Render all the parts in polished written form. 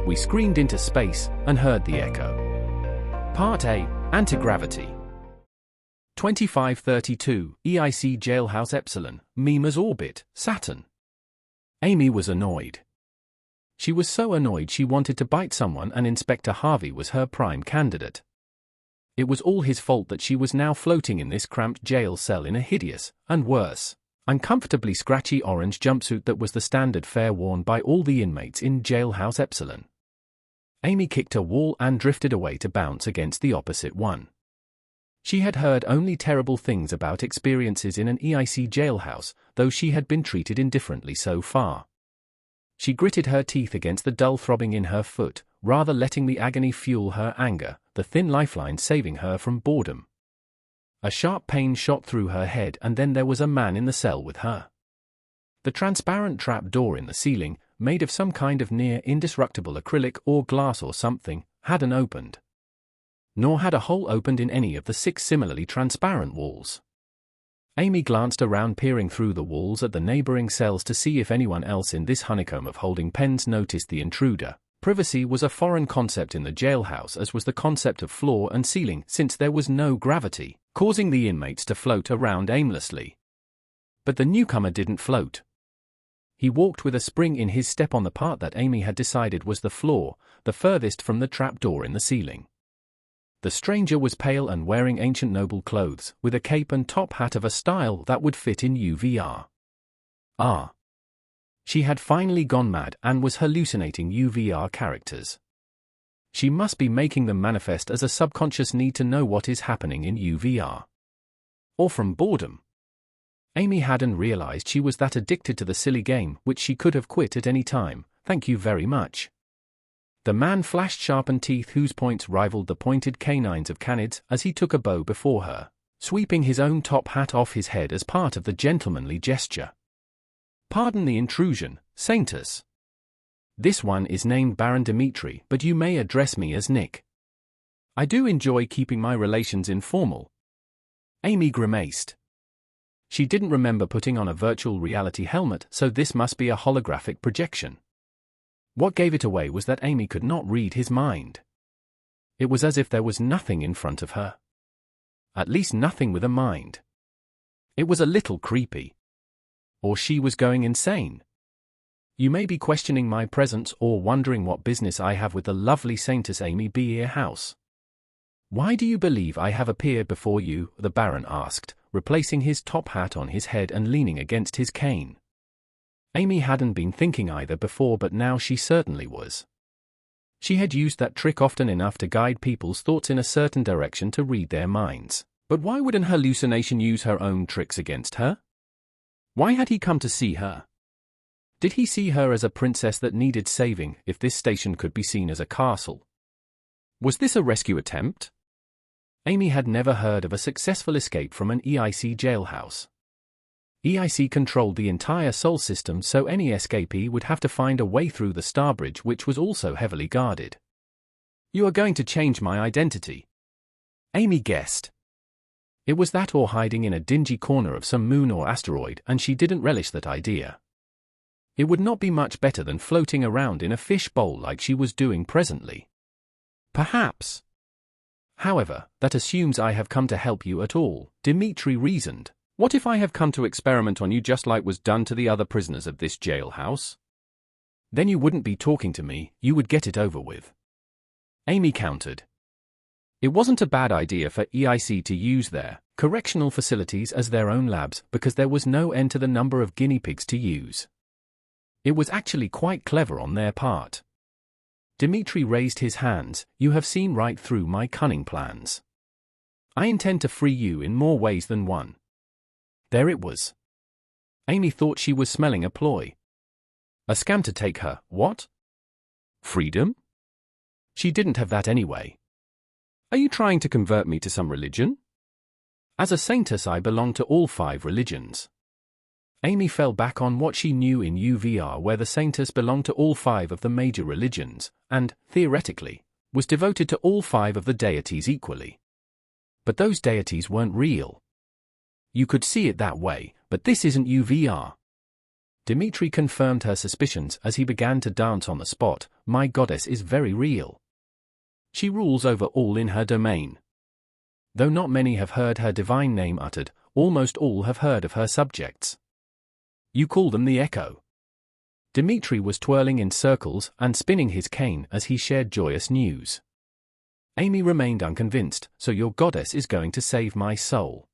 We screamed into space and heard the echo. Part A, Antigravity. 2532, EIC Jailhouse Epsilon, Mima's Orbit, Saturn. Amy was annoyed. She was so annoyed she wanted to bite someone, and Inspector Harvey was her prime candidate. It was all his fault that she was now floating in this cramped jail cell in a hideous, and worse, uncomfortably scratchy orange jumpsuit that was the standard fare worn by all the inmates in Jailhouse Epsilon. Amy kicked a wall and drifted away to bounce against the opposite one. She had heard only terrible things about experiences in an EIC jailhouse, though she had been treated indifferently so far. She gritted her teeth against the dull throbbing in her foot, rather letting the agony fuel her anger, the thin lifeline saving her from boredom. A sharp pain shot through her head, and then there was a man in the cell with her. The transparent trap door in the ceiling, made of some kind of near-indestructible acrylic or glass or something, hadn't opened. Nor had a hole opened in any of the 6 similarly transparent walls. Amy glanced around, peering through the walls at the neighboring cells to see if anyone else in this honeycomb of holding pens noticed the intruder. Privacy was a foreign concept in the jailhouse, as was the concept of floor and ceiling, since there was no gravity, causing the inmates to float around aimlessly. But the newcomer didn't float. He walked with a spring in his step on the part that Amy had decided was the floor, the furthest from the trapdoor in the ceiling. The stranger was pale and wearing ancient noble clothes, with a cape and top hat of a style that would fit in UVR. Ah! She had finally gone mad and was hallucinating UVR characters. She must be making them manifest as a subconscious need to know what is happening in UVR. Or from boredom. Amy hadn't realized she was that addicted to the silly game, which she could have quit at any time. Thank you very much. The man flashed sharpened teeth whose points rivaled the pointed canines of canids as he took a bow before her, sweeping his own top hat off his head as part of the gentlemanly gesture. Pardon the intrusion, Saintus. This one is named Baron Dimitri, but you may address me as Nick. I do enjoy keeping my relations informal. Amy grimaced. She didn't remember putting on a virtual reality helmet, so this must be a holographic projection. What gave it away was that Amy could not read his mind. It was as if there was nothing in front of her. At least nothing with a mind. It was a little creepy. Or she was going insane. You may be questioning my presence or wondering what business I have with the lovely Saintess Amy Beer House. Why do you believe I have appeared before you? The Baron asked, replacing his top hat on his head and leaning against his cane. Amy hadn't been thinking either before, but now she certainly was. She had used that trick often enough to guide people's thoughts in a certain direction to read their minds. But why would an hallucination use her own tricks against her? Why had he come to see her? Did he see her as a princess that needed saving, if this station could be seen as a castle? Was this a rescue attempt? Amy had never heard of a successful escape from an EIC jailhouse. EIC controlled the entire Sol system, so any escapee would have to find a way through the Star Bridge, which was also heavily guarded. You are going to change my identity? Amy guessed. It was that or hiding in a dingy corner of some moon or asteroid, and she didn't relish that idea. It would not be much better than floating around in a fish bowl like she was doing presently. Perhaps. However, that assumes I have come to help you at all, Dimitri reasoned. What if I have come to experiment on you just like was done to the other prisoners of this jailhouse? Then you wouldn't be talking to me, you would get it over with. Amy countered. It wasn't a bad idea for EIC to use their correctional facilities as their own labs, because there was no end to the number of guinea pigs to use. It was actually quite clever on their part. Dimitri raised his hands. You have seen right through my cunning plans. I intend to free you in more ways than one. There it was. Amy thought she was smelling a ploy. A scam to take her, what? Freedom? She didn't have that anyway. Are you trying to convert me to some religion? As a saintess, I belong to all 5 religions. Amy fell back on what she knew in UVR, where the saintess belonged to all 5 of the major religions, and, theoretically, was devoted to all 5 of the deities equally. But those deities weren't real. You could see it that way, but this isn't UVR. Dimitri confirmed her suspicions as he began to dance on the spot. My goddess is very real. She rules over all in her domain. Though not many have heard her divine name uttered, almost all have heard of her subjects. You call them the Echo. Dimitri was twirling in circles and spinning his cane as he shared joyous news. Amy remained unconvinced. So your goddess is going to save my soul.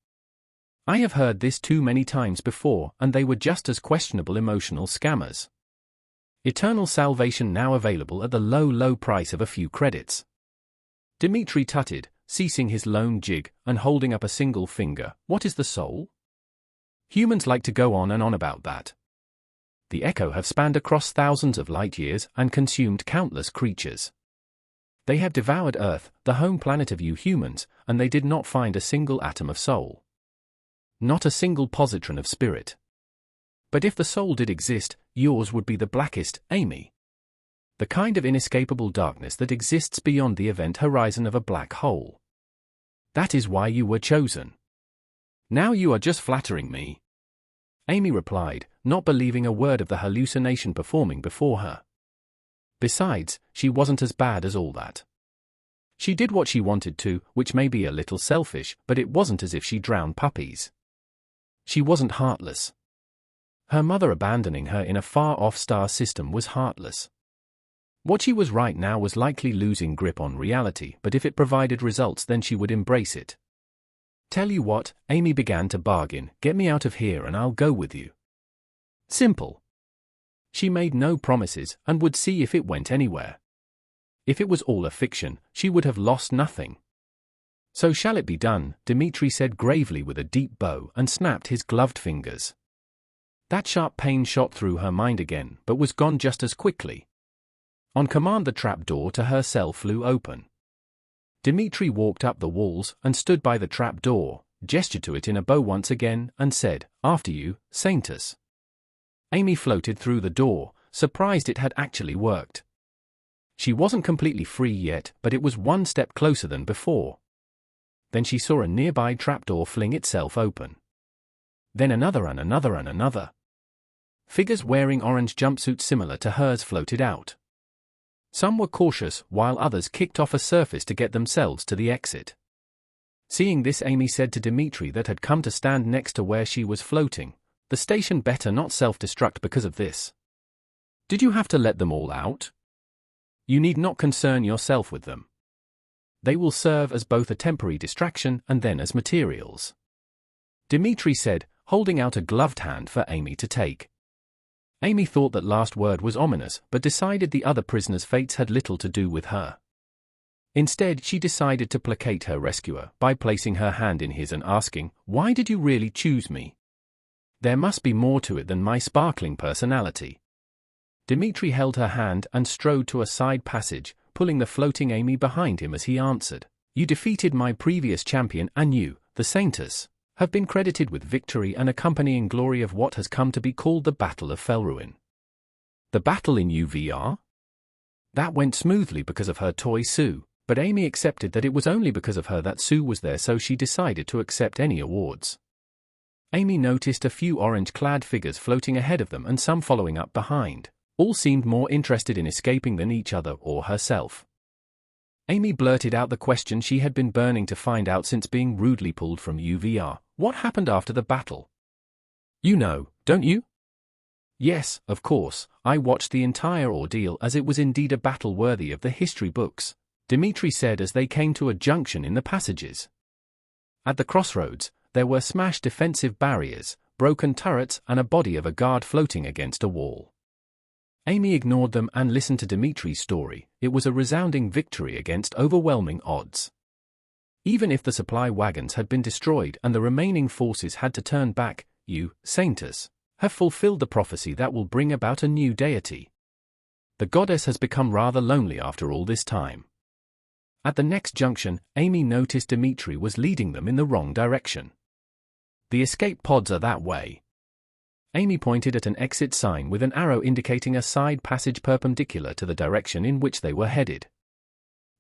I have heard this too many times before, and they were just as questionable emotional scammers. Eternal salvation now available at the low price of a few credits. Dimitri tutted, ceasing his lone jig and holding up a single finger. What is the soul? Humans like to go on and on about that. The Echo have spanned across thousands of light years and consumed countless creatures. They have devoured Earth, the home planet of you humans, and they did not find a single atom of soul. Not a single positron of spirit. But if the soul did exist, yours would be the blackest, Amy. The kind of inescapable darkness that exists beyond the event horizon of a black hole. That is why you were chosen. Now you are just flattering me. Amy replied, not believing a word of the hallucination performing before her. Besides, she wasn't as bad as all that. She did what she wanted to, which may be a little selfish, but it wasn't as if she drowned puppies. She wasn't heartless. Her mother abandoning her in a far-off star system was heartless. What she was right now was likely losing grip on reality, but if it provided results then she would embrace it. Tell you what, Amy began to bargain, get me out of here and I'll go with you. Simple. She made no promises and would see if it went anywhere. If it was all a fiction, she would have lost nothing. So shall it be done, Dimitri said gravely with a deep bow and snapped his gloved fingers. That sharp pain shot through her mind again, but was gone just as quickly. On command the trapdoor to her cell flew open. Dimitri walked up the walls and stood by the trapdoor, gestured to it in a bow once again, and said, "After you, Saintess." Amy floated through the door, surprised it had actually worked. She wasn't completely free yet, but it was one step closer than before. Then she saw a nearby trapdoor fling itself open. Then another and another and another. Figures wearing orange jumpsuits similar to hers floated out. Some were cautious, while others kicked off a surface to get themselves to the exit. Seeing this, Amy said to Dimitri that had come to stand next to where she was floating, "The station better not self-destruct because of this. Did you have to let them all out? You need not concern yourself with them. They will serve as both a temporary distraction and then as materials." Dimitri said, holding out a gloved hand for Amy to take. Amy thought that last word was ominous, but decided the other prisoners' fates had little to do with her. Instead, she decided to placate her rescuer by placing her hand in his and asking, "Why did you really choose me? There must be more to it than my sparkling personality." Dimitri held her hand and strode to a side passage, pulling the floating Amy behind him as he answered, "You defeated my previous champion and you, the Saintess, have been credited with victory and accompanying glory of what has come to be called the Battle of Felruin." The battle in UVR? That went smoothly because of her toy Sue, but Amy accepted that it was only because of her that Sue was there, so she decided to accept any awards. Amy noticed a few orange-clad figures floating ahead of them and some following up behind. All seemed more interested in escaping than each other or herself. Amy blurted out the question she had been burning to find out since being rudely pulled from UVR. What happened after the battle? You know, don't you? Yes, of course, I watched the entire ordeal as it was indeed a battle worthy of the history books, Dimitri said as they came to a junction in the passages. At the crossroads, there were smashed defensive barriers, broken turrets and a body of a guard floating against a wall. Amy ignored them and listened to Dimitri's story. It was a resounding victory against overwhelming odds. Even if the supply wagons had been destroyed and the remaining forces had to turn back, you, Saintess, have fulfilled the prophecy that will bring about a new deity. The goddess has become rather lonely after all this time. At the next junction, Amy noticed Dimitri was leading them in the wrong direction. The escape pods are that way. Amy pointed at an exit sign with an arrow indicating a side passage perpendicular to the direction in which they were headed.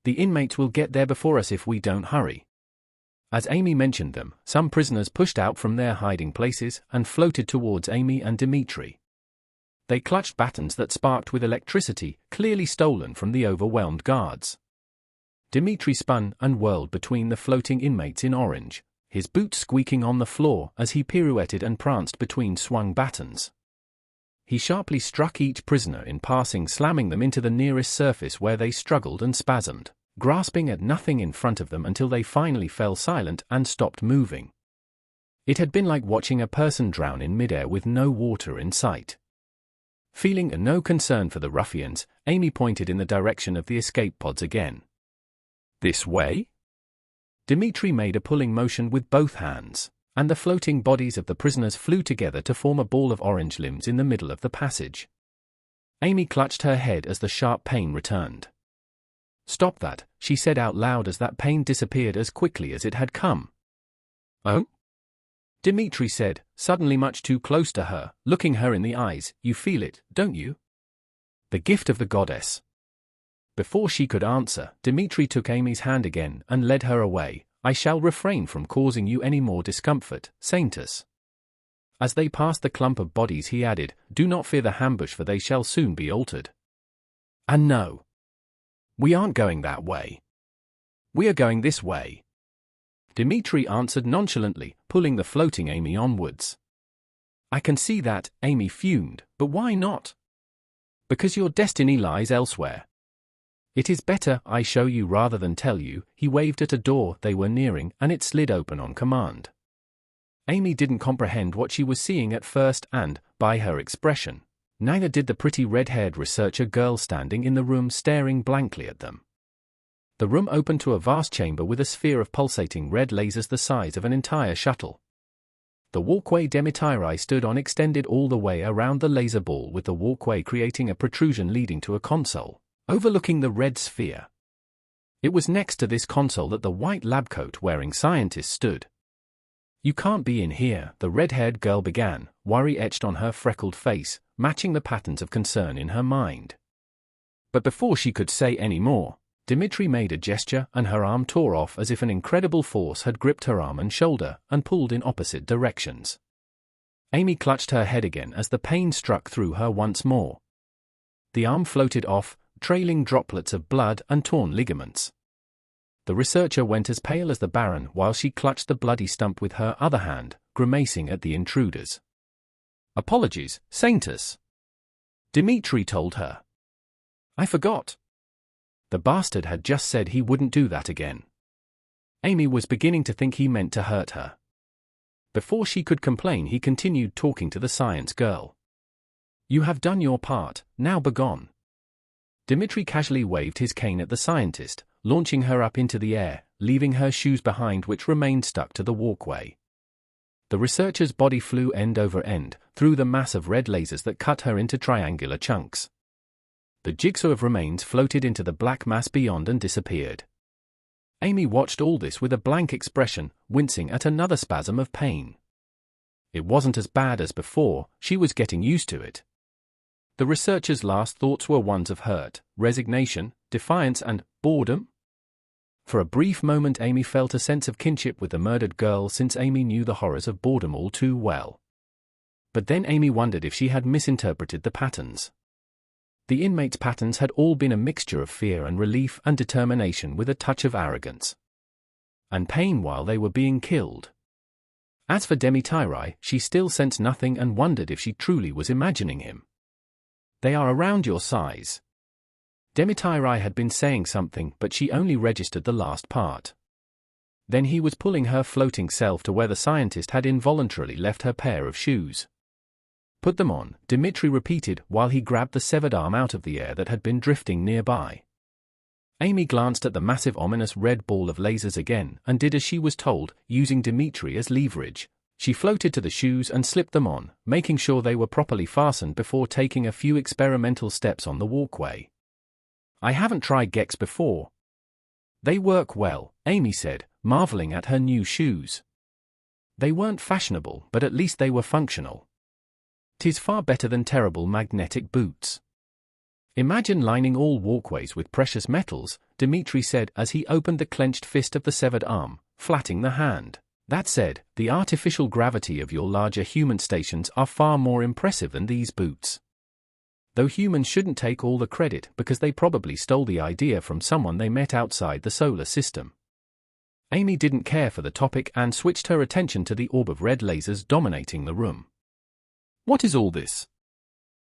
The inmates will get there before us if we don't hurry. As Amy mentioned them, some prisoners pushed out from their hiding places and floated towards Amy and Dimitri. they clutched batons that sparked with electricity, clearly stolen from the overwhelmed guards. Dimitri spun and whirled between the floating inmates in orange, his boots squeaking on the floor as he pirouetted and pranced between swung batons. He sharply struck each prisoner in passing, slamming them into the nearest surface where they struggled and spasmed, grasping at nothing in front of them until they finally fell silent and stopped moving. It had been like watching a person drown in midair with no water in sight. Feeling no concern for the ruffians, Amy pointed in the direction of the escape pods again. "This way?" Dimitri made a pulling motion with both hands, and the floating bodies of the prisoners flew together to form a ball of orange limbs in the middle of the passage. Amy clutched her head as the sharp pain returned. "Stop that," she said out loud as that pain disappeared as quickly as it had come. "Oh?" Dimitri said, suddenly much too close to her, looking her in the eyes. "You feel it, don't you? The gift of the goddess." Before she could answer, Dimitri took Amy's hand again and led her away. "I shall refrain from causing you any more discomfort, Saintess." As they passed the clump of bodies he added, "Do not fear the ambush, for they shall soon be altered. And no, we aren't going that way. We are going this way." Dimitri answered nonchalantly, pulling the floating Amy onwards. "I can see that," Amy fumed, "but why not?" "Because your destiny lies elsewhere. It is better I show you rather than tell you." He waved at a door they were nearing, and it slid open on command. Amy didn't comprehend what she was seeing at first and, by her expression, neither did the pretty red-haired researcher girl standing in the room staring blankly at them. The room opened to a vast chamber with a sphere of pulsating red lasers the size of an entire shuttle. The walkway Dimitri stood on extended all the way around the laser ball, with the walkway creating a protrusion leading to a console overlooking the red sphere. It was next to this console that the white lab coat-wearing scientist stood. "You can't be in here," the red-haired girl began, worry etched on her freckled face, matching the patterns of concern in her mind. But before she could say any more, Dimitri made a gesture and her arm tore off as if an incredible force had gripped her arm and shoulder and pulled in opposite directions. Amy clutched her head again as the pain struck through her once more. The arm floated off, trailing droplets of blood and torn ligaments. The researcher went as pale as the Baron while she clutched the bloody stump with her other hand, grimacing at the intruders. "Apologies, Saintess," Dimitri told her. "I forgot." The bastard had just said he wouldn't do that again. Amy was beginning to think he meant to hurt her. Before she could complain, he continued talking to the science girl. "You have done your part, now begone." Dimitri casually waved his cane at the scientist, launching her up into the air, leaving her shoes behind which remained stuck to the walkway. The researcher's body flew end over end, through the mass of red lasers that cut her into triangular chunks. The jigsaw of remains floated into the black mass beyond and disappeared. Amy watched all this with a blank expression, wincing at another spasm of pain. It wasn't as bad as before, she was getting used to it. The researcher's last thoughts were ones of hurt, resignation, defiance and boredom. For a brief moment Amy felt a sense of kinship with the murdered girl, since Amy knew the horrors of boredom all too well. But then Amy wondered if she had misinterpreted the patterns. The inmates' patterns had all been a mixture of fear and relief and determination with a touch of arrogance. And pain while they were being killed. As for Dimitri, she still sensed nothing and wondered if she truly was imagining him. "They are around your size." Dimitri had been saying something, but she only registered the last part. Then he was pulling her floating self to where the scientist had involuntarily left her pair of shoes. "Put them on," Dimitri repeated while he grabbed the severed arm out of the air that had been drifting nearby. Amy glanced at the massive ominous red ball of lasers again and did as she was told, using Dimitri as leverage. She floated to the shoes and slipped them on, making sure they were properly fastened before taking a few experimental steps on the walkway. "I haven't tried Gex before." "They work well," Amy said, marveling at her new shoes. They weren't fashionable, but at least they were functional. "'Tis far better than terrible magnetic boots." "Imagine lining all walkways with precious metals," Dimitri said as he opened the clenched fist of the severed arm, flatting the hand. "That said, the artificial gravity of your larger human stations are far more impressive than these boots." though humans shouldn't take all the credit because they probably stole the idea from someone they met outside the solar system. Amy didn't care for the topic and switched her attention to the orb of red lasers dominating the room. What is all this?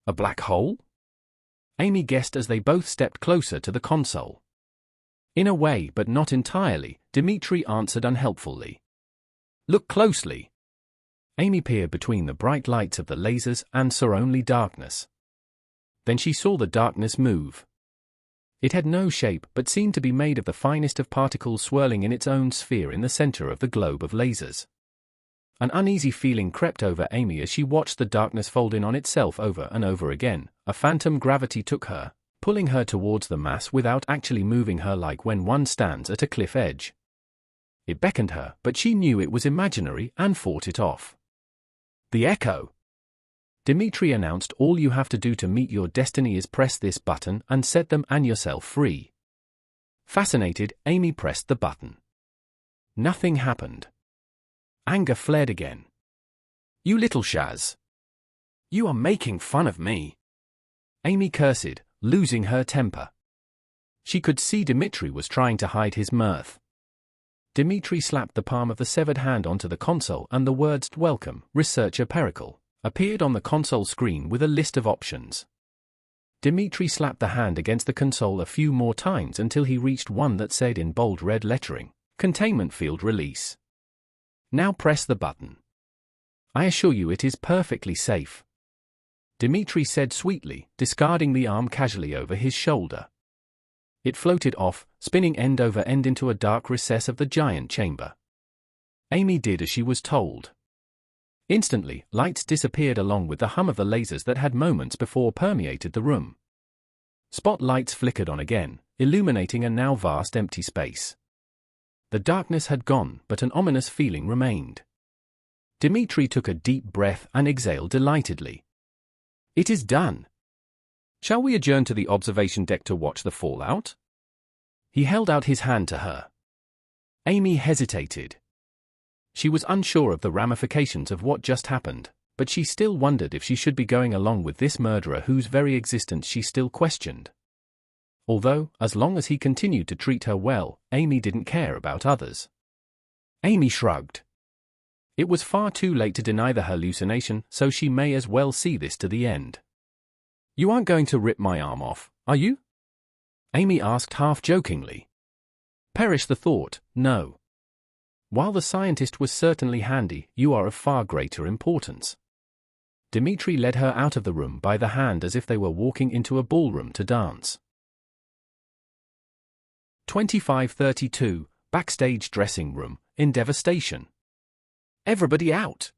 A black hole? Amy guessed as they both stepped closer to the console. In a way, but not entirely, Dimitri answered unhelpfully. Look closely. Amy peered between the bright lights of the lasers and saw only darkness. Then she saw the darkness move. It had no shape but seemed to be made of the finest of particles swirling in its own sphere in the center of the globe of lasers. An uneasy feeling crept over Amy as she watched the darkness fold in on itself over and over again. A phantom gravity took her, pulling her towards the mass without actually moving her, like when one stands at a cliff edge. It beckoned her, but she knew it was imaginary and fought it off. The echo. Dimitri announced, all you have to do to meet your destiny is press this button and set them and yourself free. Fascinated, Amy pressed the button. Nothing happened. Anger flared again. You little Shaz. You are making fun of me. Amy cursed, losing her temper. She could see Dimitri was trying to hide his mirth. Dimitri slapped the palm of the severed hand onto the console and the words "Welcome, Researcher Pericle" appeared on the console screen with a list of options. Dimitri slapped the hand against the console a few more times until he reached one that said in bold red lettering, "Containment Field Release." Now press the button. I assure you it is perfectly safe. Dimitri said sweetly, discarding the arm casually over his shoulder. It floated off, spinning end over end into a dark recess of the giant chamber. Amy did as she was told. Instantly, lights disappeared along with the hum of the lasers that had moments before permeated the room. Spotlights flickered on again, illuminating a now vast empty space. The darkness had gone, but an ominous feeling remained. Dimitri took a deep breath and exhaled delightedly. It is done. Shall we adjourn to the observation deck to watch the fallout? He held out his hand to her. Amy hesitated. She was unsure of the ramifications of what just happened, but she still wondered if she should be going along with this murderer whose very existence she still questioned. Although, as long as he continued to treat her well, Amy didn't care about others. Amy shrugged. It was far too late to deny the hallucination, so she may as well see this to the end. You aren't going to rip my arm off, are you? Amy asked half-jokingly. Perish the thought, no. While the scientist was certainly handy, you are of far greater importance. Dimitri led her out of the room by the hand as if they were walking into a ballroom to dance. 2532, backstage dressing room, in devastation. Everybody out!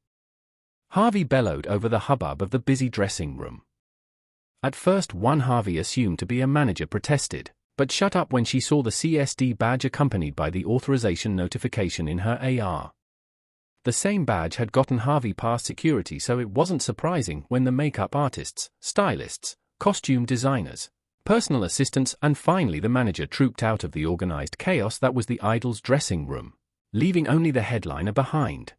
Harvey bellowed over the hubbub of the busy dressing room. At first one Harvey assumed to be a manager protested, but shut up when she saw the CSD badge accompanied by the authorization notification in her AR. The same badge had gotten Harvey past security, so it wasn't surprising when the makeup artists, stylists, costume designers, personal assistants and finally the manager trooped out of the organized chaos that was the idol's dressing room, leaving only the headliner behind.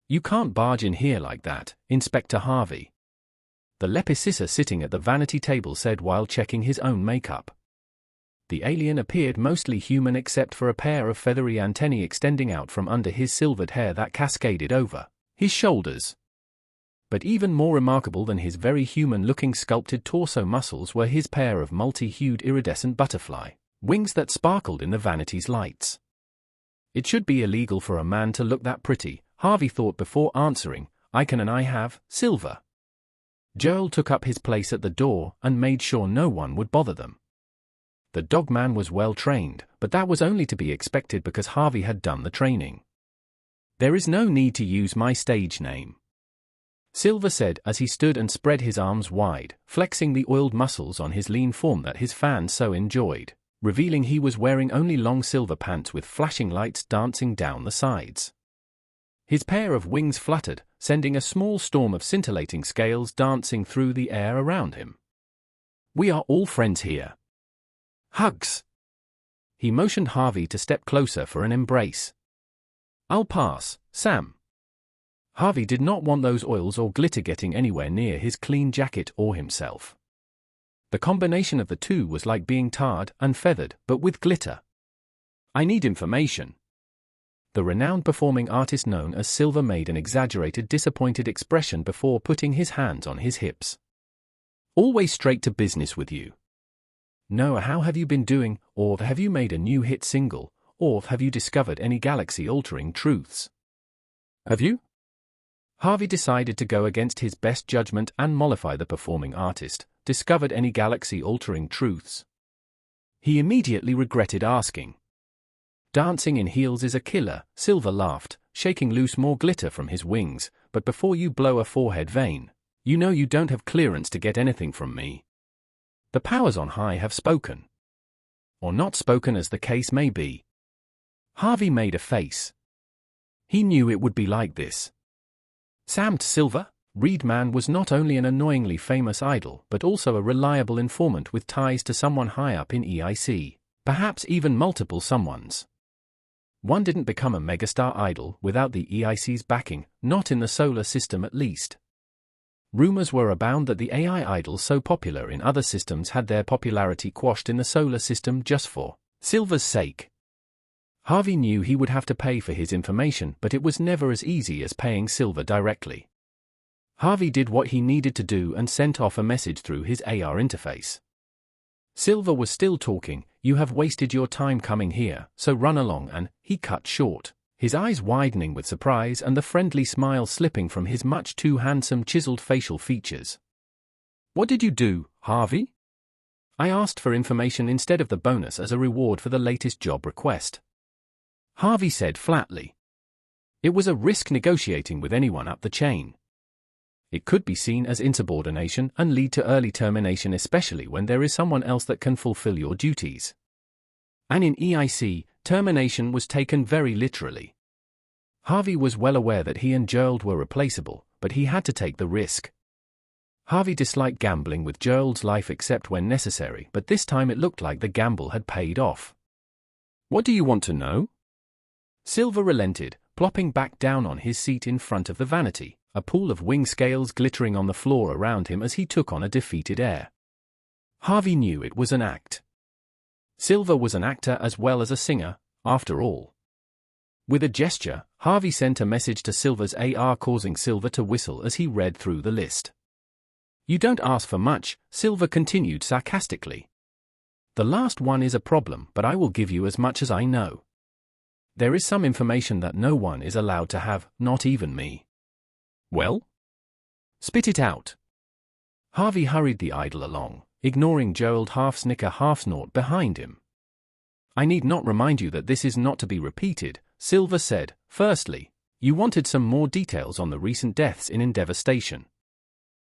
You can't barge in here like that, Inspector Harvey. The lepicissa sitting at the vanity table said while checking his own makeup. The alien appeared mostly human except for a pair of feathery antennae extending out from under his silvered hair that cascaded over his shoulders. But even more remarkable than his very human-looking sculpted torso muscles were his pair of multi-hued iridescent butterfly wings that sparkled in the vanity's lights. It should be illegal for a man to look that pretty, Harvey thought before answering, I have silver. Joel took up his place at the door and made sure no one would bother them. The dogman was well trained, but that was only to be expected because Harvey had done the training. There is no need to use my stage name, Silver said as he stood and spread his arms wide, flexing the oiled muscles on his lean form that his fans so enjoyed, revealing he was wearing only long silver pants with flashing lights dancing down the sides. His pair of wings fluttered, sending a small storm of scintillating scales dancing through the air around him. We are all friends here. Hugs. He motioned Harvey to step closer for an embrace. I'll pass, Sam. Harvey did not want those oils or glitter getting anywhere near his clean jacket or himself. The combination of the two was like being tarred and feathered, but with glitter. I need information. The renowned performing artist known as Silver made an exaggerated, disappointed expression before putting his hands on his hips. Always straight to business with you. No, how have you been doing, or have you made a new hit single, or have you discovered any galaxy-altering truths? Have you? Harvey decided to go against his best judgment and mollify the performing artist. Discovered any galaxy-altering truths? He immediately regretted asking. Dancing in heels is a killer, Silver laughed, shaking loose more glitter from his wings, but before you blow a forehead vein, you know you don't have clearance to get anything from me. The powers on high have spoken. Or not spoken, as the case may be. Harvey made a face. He knew it would be like this. Sam Silver? Reedman was not only an annoyingly famous idol but also a reliable informant with ties to someone high up in EIC, perhaps even multiple someones. One didn't become a megastar idol without the EIC's backing, not in the solar system at least. Rumors were abound that the AI idols so popular in other systems had their popularity quashed in the solar system just for Silver's sake. Harvey knew he would have to pay for his information, but it was never as easy as paying Silver directly. Harvey did what he needed to do and sent off a message through his AR interface. Silver was still talking. You have wasted your time coming here, so run along, and he cut short, his eyes widening with surprise and the friendly smile slipping from his much too handsome chiseled facial features. What did you do, Harvey? I asked for information instead of the bonus as a reward for the latest job request. Harvey said flatly. It was a risk negotiating with anyone up the chain. It could be seen as insubordination and lead to early termination, especially when there is someone else that can fulfill your duties. And in EIC, termination was taken very literally. Harvey was well aware that he and Gerald were replaceable, but he had to take the risk. Harvey disliked gambling with Gerald's life except when necessary, but this time it looked like the gamble had paid off. What do you want to know? Silver relented, plopping back down on his seat in front of the vanity, a pool of wing scales glittering on the floor around him as he took on a defeated air. Harvey knew it was an act. Silver was an actor as well as a singer, after all. With a gesture, Harvey sent a message to Silver's AR, causing Silver to whistle as he read through the list. You don't ask for much, Silver continued sarcastically. The last one is a problem, but I will give you as much as I know. There is some information that no one is allowed to have, not even me. Well? Spit it out. Harvey hurried the idol along, ignoring Gerald half snicker half snort behind him. I need not remind you that this is not to be repeated, Silver said. Firstly, you wanted some more details on the recent deaths in Endeavour Station.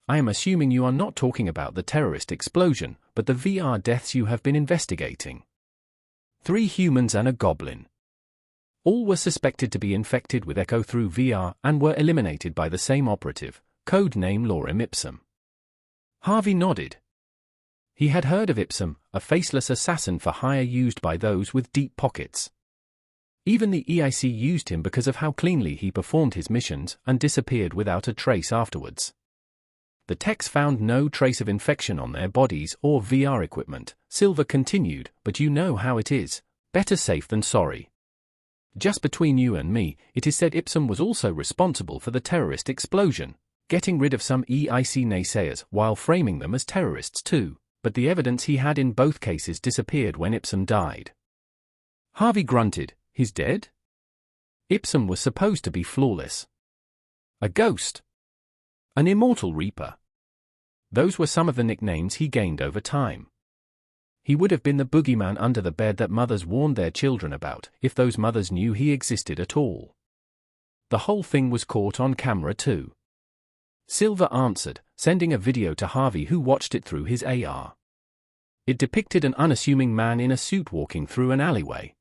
I am assuming you are not talking about the terrorist explosion, but the VR deaths you have been investigating. 3 humans and a goblin. All were suspected to be infected with Echo through VR and were eliminated by the same operative, code name Lorem Ipsum. Harvey nodded. He had heard of Ipsum, a faceless assassin for hire used by those with deep pockets. Even the EIC used him because of how cleanly he performed his missions and disappeared without a trace afterwards. The techs found no trace of infection on their bodies or VR equipment, Silver continued, but you know how it is, better safe than sorry. Just between you and me, it is said Ipsum was also responsible for the terrorist explosion, getting rid of some EIC naysayers while framing them as terrorists too, but the evidence he had in both cases disappeared when Ipsum died. Harvey grunted. He's dead? Ipsum was supposed to be flawless. A ghost. An immortal reaper. Those were some of the nicknames he gained over time. He would have been the boogeyman under the bed that mothers warned their children about, if those mothers knew he existed at all. The whole thing was caught on camera too. Silver answered, sending a video to Harvey, who watched it through his AR. It depicted an unassuming man in a suit walking through an alleyway.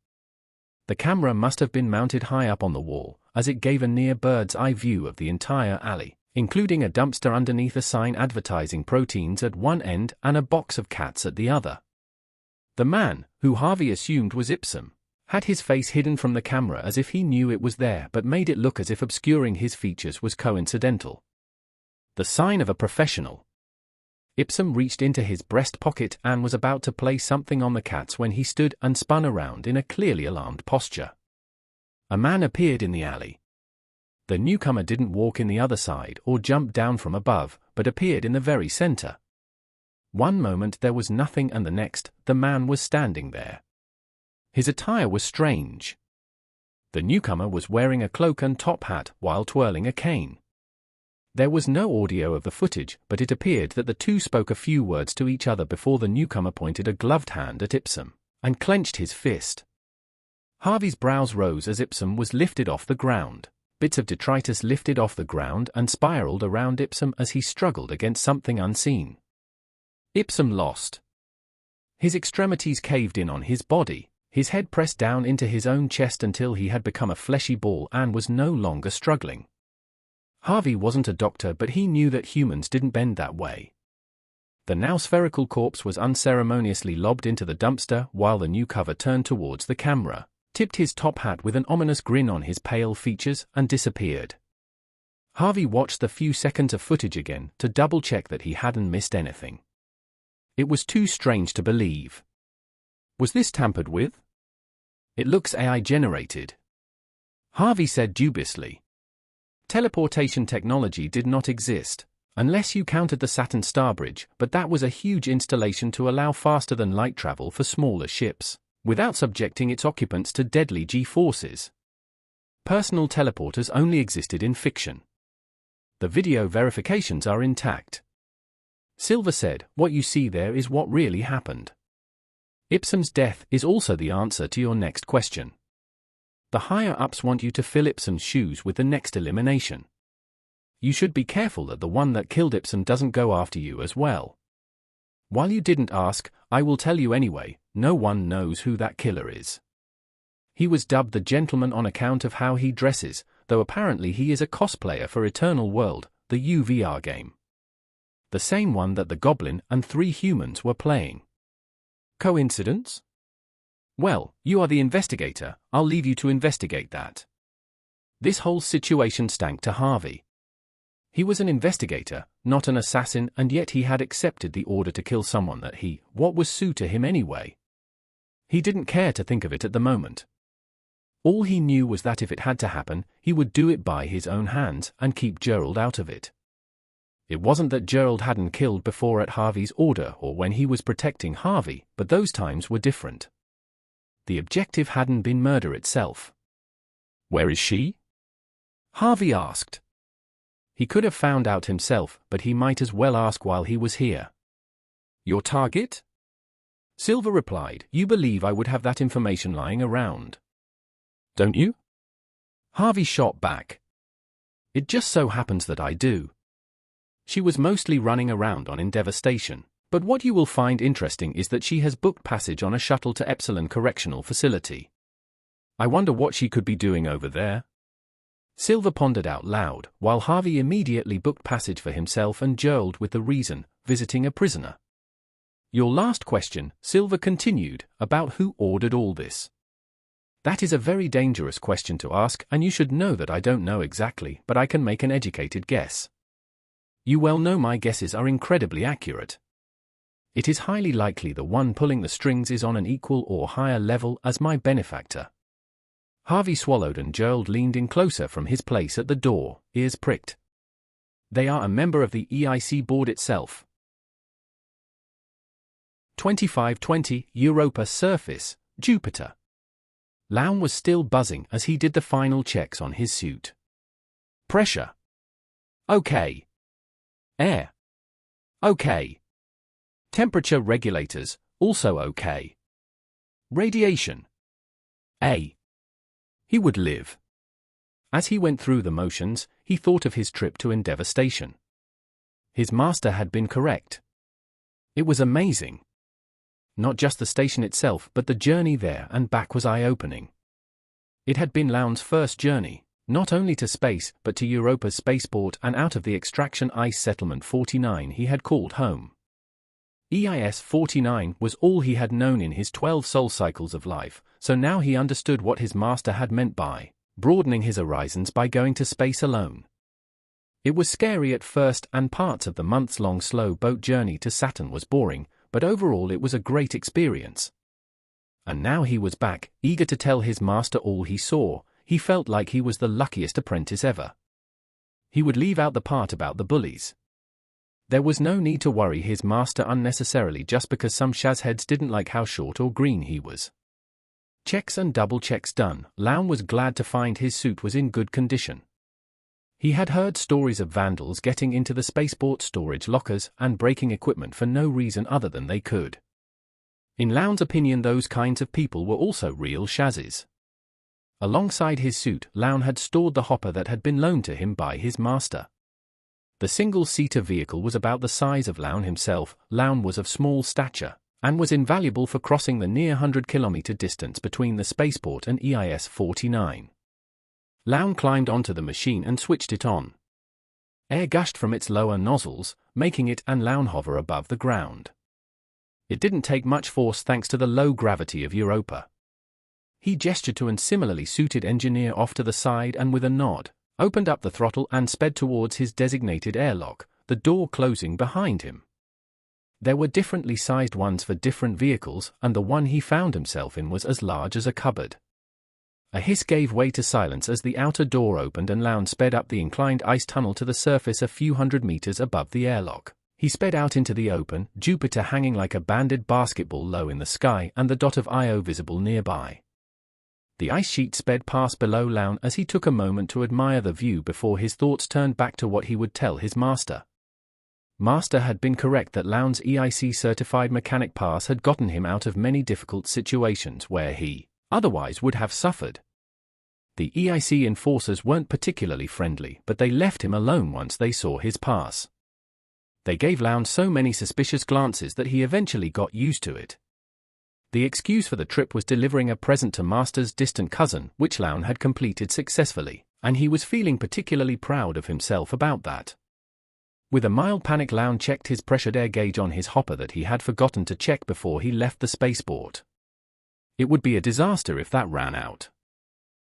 The camera must have been mounted high up on the wall, as it gave a near bird's-eye view of the entire alley, including a dumpster underneath a sign advertising proteins at one end and a box of cats at the other. The man, who Harvey assumed was Ipsum, had his face hidden from the camera as if he knew it was there but made it look as if obscuring his features was coincidental. The sign of a professional. Ipsum reached into his breast pocket and was about to play something on the cats when he stood and spun around in a clearly alarmed posture. A man appeared in the alley. The newcomer didn't walk in the other side or jump down from above, but appeared in the very center. One moment there was nothing and the next, the man was standing there. His attire was strange. The newcomer was wearing a cloak and top hat while twirling a cane. There was no audio of the footage, but it appeared that the two spoke a few words to each other before the newcomer pointed a gloved hand at Ipsum and clenched his fist. Harvey's brows rose as Ipsum was lifted off the ground. Bits of detritus lifted off the ground and spiraled around Ipsum as he struggled against something unseen. Ipsum lost. His extremities caved in on his body, his head pressed down into his own chest until he had become a fleshy ball and was no longer struggling. Harvey wasn't a doctor, but he knew that humans didn't bend that way. The now spherical corpse was unceremoniously lobbed into the dumpster while the newcomer turned towards the camera, tipped his top hat with an ominous grin on his pale features, and disappeared. Harvey watched the few seconds of footage again to double-check that he hadn't missed anything. It was too strange to believe. Was this tampered with? It looks AI-generated. Harvey said dubiously. Teleportation technology did not exist, unless you counted the Saturn Star Bridge, but that was a huge installation to allow faster-than-light travel for smaller ships, without subjecting its occupants to deadly G-forces. Personal teleporters only existed in fiction. The video verifications are intact. Silver said, "What you see there is what really happened." Ipsum's death is also the answer to your next question. The higher-ups want you to fill Ipsum's shoes with the next elimination. You should be careful that the one that killed Ipsum doesn't go after you as well. While you didn't ask, I will tell you anyway, no one knows who that killer is. He was dubbed the Gentleman on account of how he dresses, though apparently he is a cosplayer for Eternal World, the UVR game. The same one that the Goblin and 3 humans were playing. Coincidence? Well, you are the investigator, I'll leave you to investigate that. This whole situation stank to Harvey. He was an investigator, not an assassin, and yet he had accepted the order to kill someone that what was Sue to him anyway? He didn't care to think of it at the moment. All he knew was that if it had to happen, he would do it by his own hands and keep Gerald out of it. It wasn't that Gerald hadn't killed before at Harvey's order or when he was protecting Harvey, but those times were different. The objective hadn't been murder itself. Where is she? Harvey asked. He could have found out himself, but he might as well ask while he was here. Your target? Silver replied, you believe I would have that information lying around. Don't you? Harvey shot back. It just so happens that I do. She was mostly running around on Endeavour Station, but what you will find interesting is that she has booked passage on a shuttle to Epsilon Correctional Facility. I wonder what she could be doing over there. Silver pondered out loud, while Harvey immediately booked passage for himself and Gerald with the reason, visiting a prisoner. Your last question, Silver continued, about who ordered all this. That is a very dangerous question to ask, and you should know that I don't know exactly, but I can make an educated guess. You well know my guesses are incredibly accurate. It is highly likely the one pulling the strings is on an equal or higher level as my benefactor. Harvey swallowed and Gerald leaned in closer from his place at the door, ears pricked. They are a member of the EIC board itself. 2520, Europa surface, Jupiter. Lown was still buzzing as he did the final checks on his suit. Pressure. Okay. Air. Okay. Temperature regulators, also okay. Radiation. A. He would live. As he went through the motions, he thought of his trip to Endeavour Station. His master had been correct. It was amazing. Not just the station itself, but the journey there and back was eye-opening. It had been Lown's first journey, not only to space, but to Europa's spaceport and out of the extraction ice settlement 49 he had called home. EIS 49 was all he had known in his 12 soul cycles of life, so now he understood what his master had meant by broadening his horizons by going to space alone. It was scary at first, and parts of the months-long slow boat journey to Saturn was boring, but overall it was a great experience. And now he was back, eager to tell his master all he saw. He felt like he was the luckiest apprentice ever. He would leave out the part about the bullies. There was no need to worry his master unnecessarily just because some shazheads didn't like how short or green he was. Checks and double checks done, Lown was glad to find his suit was in good condition. He had heard stories of vandals getting into the spaceport storage lockers and breaking equipment for no reason other than they could. In Lown's opinion, those kinds of people were also real shazes. Alongside his suit, Lown had stored the hopper that had been loaned to him by his master. The single-seater vehicle was about the size of Lown himself. Lown was of small stature, and was invaluable for crossing the near 100-kilometer distance between the spaceport and EIS-49. Lown climbed onto the machine and switched it on. Air gushed from its lower nozzles, making it and Lown hover above the ground. It didn't take much force thanks to the low gravity of Europa. He gestured to an similarly suited engineer off to the side and with a nod, opened up the throttle and sped towards his designated airlock, the door closing behind him. There were differently sized ones for different vehicles, and the one he found himself in was as large as a cupboard. A hiss gave way to silence as the outer door opened and Lown sped up the inclined ice tunnel to the surface a few hundred meters above the airlock. He sped out into the open, Jupiter hanging like a banded basketball low in the sky and the dot of Io visible nearby. The ice sheet sped past below Lown as he took a moment to admire the view before his thoughts turned back to what he would tell his master. Master had been correct that Lown's EIC-certified mechanic pass had gotten him out of many difficult situations where he otherwise would have suffered. The EIC enforcers weren't particularly friendly, but they left him alone once they saw his pass. They gave Lown so many suspicious glances that he eventually got used to it. The excuse for the trip was delivering a present to Master's distant cousin, which Lown had completed successfully, and he was feeling particularly proud of himself about that. With a mild panic, Lown checked his pressured air gauge on his hopper that he had forgotten to check before he left the spaceport. It would be a disaster if that ran out.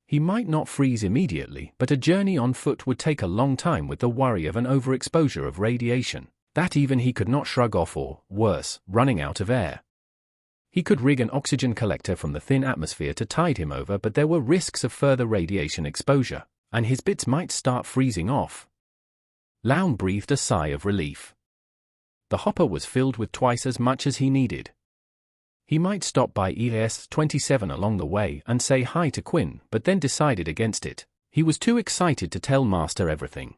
He might not freeze immediately, but a journey on foot would take a long time with the worry of an overexposure of radiation that even he could not shrug off or, worse, running out of air. He could rig an oxygen collector from the thin atmosphere to tide him over, but there were risks of further radiation exposure, and his bits might start freezing off. Lown breathed a sigh of relief. The hopper was filled with twice as much as he needed. He might stop by EIS-27 along the way and say hi to Quinn, but then decided against it. He was too excited to tell Master everything.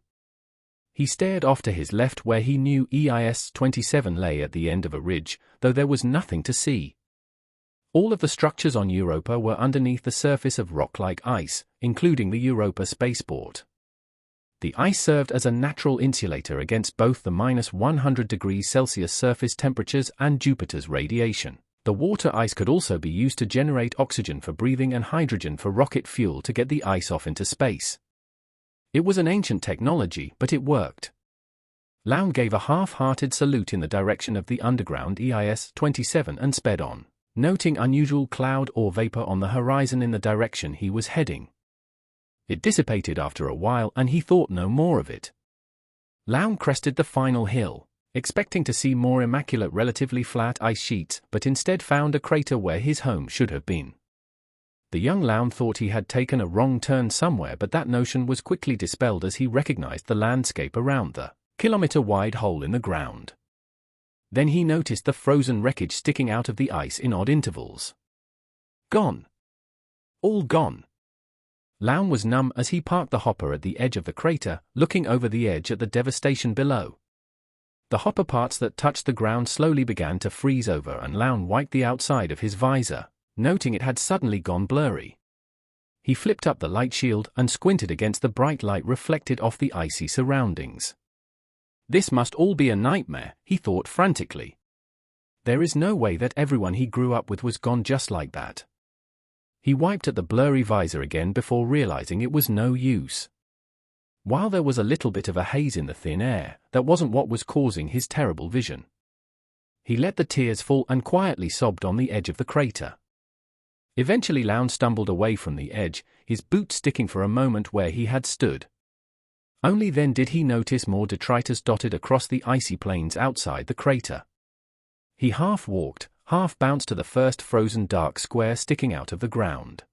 He stared off to his left where he knew EIS-27 lay at the end of a ridge, though there was nothing to see. All of the structures on Europa were underneath the surface of rock-like ice, including the Europa spaceport. The ice served as a natural insulator against both the -100°C surface temperatures and Jupiter's radiation. The water ice could also be used to generate oxygen for breathing and hydrogen for rocket fuel to get the ice off into space. It was an ancient technology, but it worked. Lown gave a half-hearted salute in the direction of the underground EIS-27 and sped on, noting unusual cloud or vapor on the horizon in the direction he was heading. It dissipated after a while and he thought no more of it. Lown crested the final hill, expecting to see more immaculate relatively flat ice sheets, but instead found a crater where his home should have been. The young Lown thought he had taken a wrong turn somewhere, but that notion was quickly dispelled as he recognized the landscape around the kilometer-wide hole in the ground. Then he noticed the frozen wreckage sticking out of the ice in odd intervals. Gone. All gone. Lown was numb as he parked the hopper at the edge of the crater, looking over the edge at the devastation below. The hopper parts that touched the ground slowly began to freeze over and Lown wiped the outside of his visor, noting it had suddenly gone blurry. He flipped up the light shield and squinted against the bright light reflected off the icy surroundings. This must all be a nightmare, he thought frantically. There is no way that everyone he grew up with was gone just like that. He wiped at the blurry visor again before realizing it was no use. While there was a little bit of a haze in the thin air, that wasn't what was causing his terrible vision. He let the tears fall and quietly sobbed on the edge of the crater. Eventually Lown stumbled away from the edge, his boot sticking for a moment where he had stood. Only then did he notice more detritus dotted across the icy plains outside the crater. He half walked, half bounced to the first frozen dark square sticking out of the ground.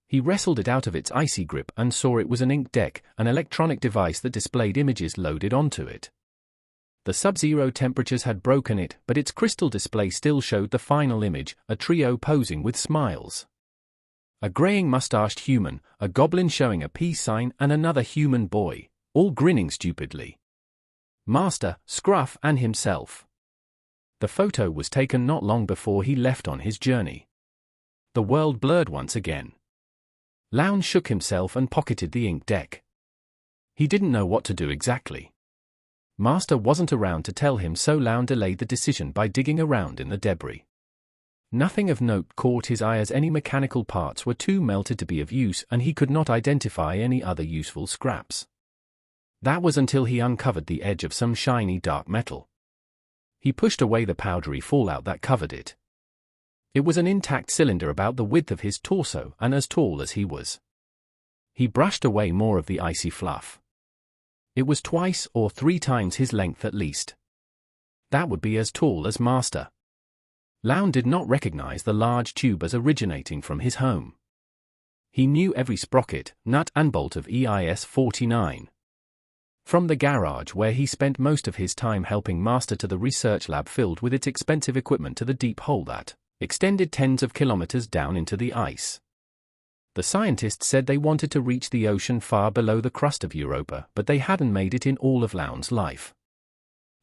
He wrestled it out of its icy grip and saw it was an ink deck, an electronic device that displayed images loaded onto it. The sub-zero temperatures had broken it, but its crystal display still showed the final image, a trio posing with smiles. A graying mustached human, a goblin showing a peace sign, and another human boy, all grinning stupidly. Master, Scruff, and himself. The photo was taken not long before he left on his journey. The world blurred once again. Lounge shook himself and pocketed the ink deck. He didn't know what to do exactly. Master wasn't around to tell him, so Lounge delayed the decision by digging around in the debris. Nothing of note caught his eye, as any mechanical parts were too melted to be of use, and he could not identify any other useful scraps. That was until he uncovered the edge of some shiny dark metal. He pushed away the powdery fallout that covered it. It was an intact cylinder about the width of his torso and as tall as he was. He brushed away more of the icy fluff. It was 2 or 3 times his length at least. That would be as tall as Master. Lounge did not recognize the large tube as originating from his home. He knew every sprocket, nut and bolt of EIS-49. From the garage where he spent most of his time helping Master to the research lab filled with its expensive equipment to the deep hole that extended tens of kilometers down into the ice. The scientists said they wanted to reach the ocean far below the crust of Europa, but they hadn't made it in all of Lounge's life.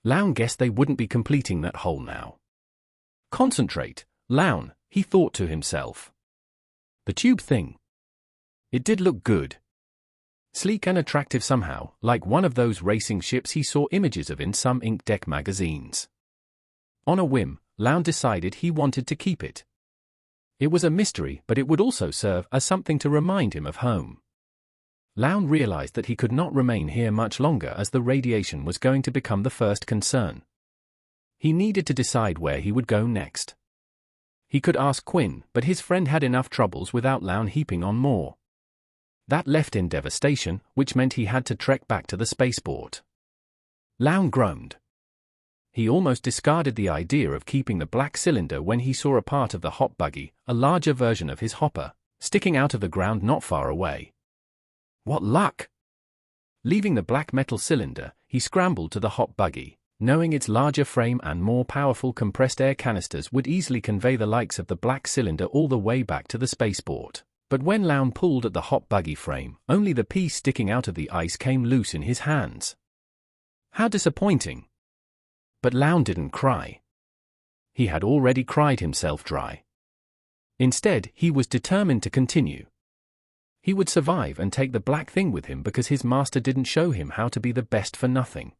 Lounge guessed they wouldn't be completing that hole now. Concentrate, Lounge, he thought to himself. The tube thing. It did look good. Sleek and attractive somehow, like one of those racing ships he saw images of in some ink deck magazines. On a whim, Lounge decided he wanted to keep it. It was a mystery, but it would also serve as something to remind him of home. Lounge realized that he could not remain here much longer, as the radiation was going to become the first concern. He needed to decide where he would go next. He could ask Quinn, but his friend had enough troubles without Lounge heaping on more. That left in devastation, which meant he had to trek back to the spaceport. Lounge groaned. He almost discarded the idea of keeping the black cylinder when he saw a part of the hop buggy, a larger version of his hopper, sticking out of the ground not far away. What luck! Leaving the black metal cylinder, he scrambled to the hop buggy, knowing its larger frame and more powerful compressed air canisters would easily convey the likes of the black cylinder all the way back to the spaceport. But when Lounge pulled at the hop buggy frame, only the piece sticking out of the ice came loose in his hands. How disappointing! But Lounge didn't cry. He had already cried himself dry. Instead, he was determined to continue. He would survive and take the black thing with him because his master didn't show him how to be the best for nothing.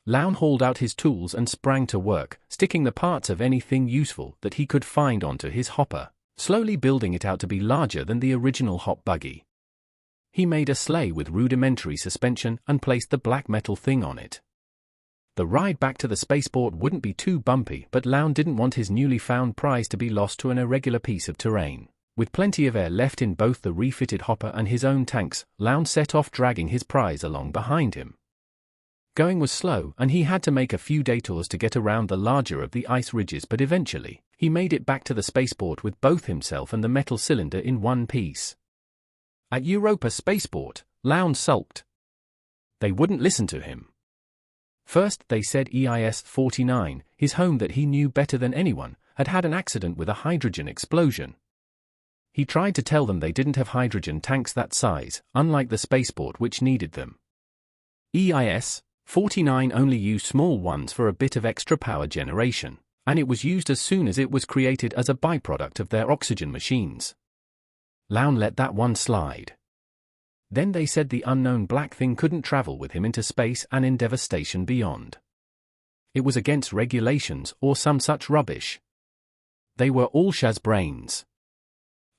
Lounge hauled out his tools and sprang to work, sticking the parts of anything useful that he could find onto his hopper, slowly building it out to be larger than the original hop buggy. He made a sleigh with rudimentary suspension and placed the black metal thing on it. The ride back to the spaceport wouldn't be too bumpy, but Lounge didn't want his newly found prize to be lost to an irregular piece of terrain. With plenty of air left in both the refitted hopper and his own tanks, Lounge set off dragging his prize along behind him. Going was slow, and he had to make a few detours to get around the larger of the ice ridges, but eventually, he made it back to the spaceport with both himself and the metal cylinder in one piece. At Europa Spaceport, Lounge sulked. They wouldn't listen to him. First they said EIS-49, his home that he knew better than anyone, had had an accident with a hydrogen explosion. He tried to tell them they didn't have hydrogen tanks that size, unlike the spaceport which needed them. EIS-49 only used small ones for a bit of extra power generation, and it was used as soon as it was created as a byproduct of their oxygen machines. Lounge let that one slide. Then they said the unknown black thing couldn't travel with him into space and in devastation beyond. It was against regulations or some such rubbish. They were all Shaz brains.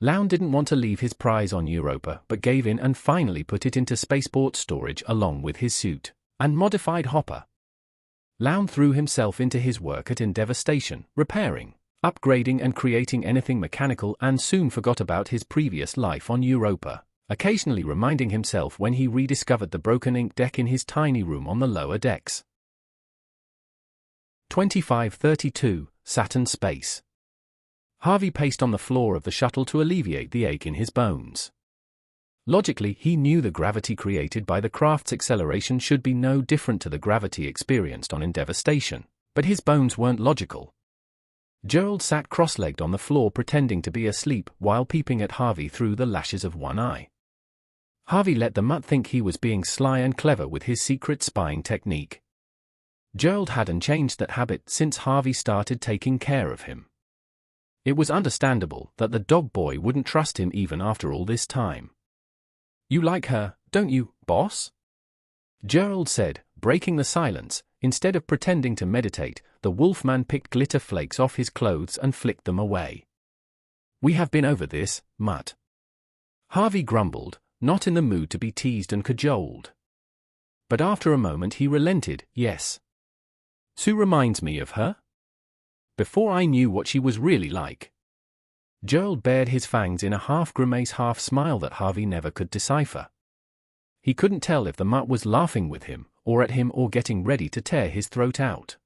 Lounge didn't want to leave his prize on Europa, but gave in and finally put it into spaceport storage along with his suit and modified hopper. Lounge threw himself into his work at in devastation, repairing, upgrading and creating anything mechanical, and soon forgot about his previous life on Europa. occasionally reminding himself when he rediscovered the broken ink deck in his tiny room on the lower decks. 2532, Saturn Space. Harvey paced on the floor of the shuttle to alleviate the ache in his bones. Logically, he knew the gravity created by the craft's acceleration should be no different to the gravity experienced on Endeavour Station, but his bones weren't logical. Gerald sat cross-legged on the floor pretending to be asleep while peeping at Harvey through the lashes of one eye. Harvey let the mutt think he was being sly and clever with his secret spying technique. Gerald hadn't changed that habit since Harvey started taking care of him. It was understandable that the dog boy wouldn't trust him even after all this time. "You like her, don't you, boss?" Gerald said, breaking the silence. Instead of pretending to meditate, the wolfman picked glitter flakes off his clothes and flicked them away. "We have been over this, mutt." Harvey grumbled, not in the mood to be teased and cajoled. But after a moment he relented. "Yes. Sue reminds me of her. Before I knew what she was really like." Gerald bared his fangs in a half-grimace half-smile that Harvey never could decipher. He couldn't tell if the mutt was laughing with him, or at him, or getting ready to tear his throat out.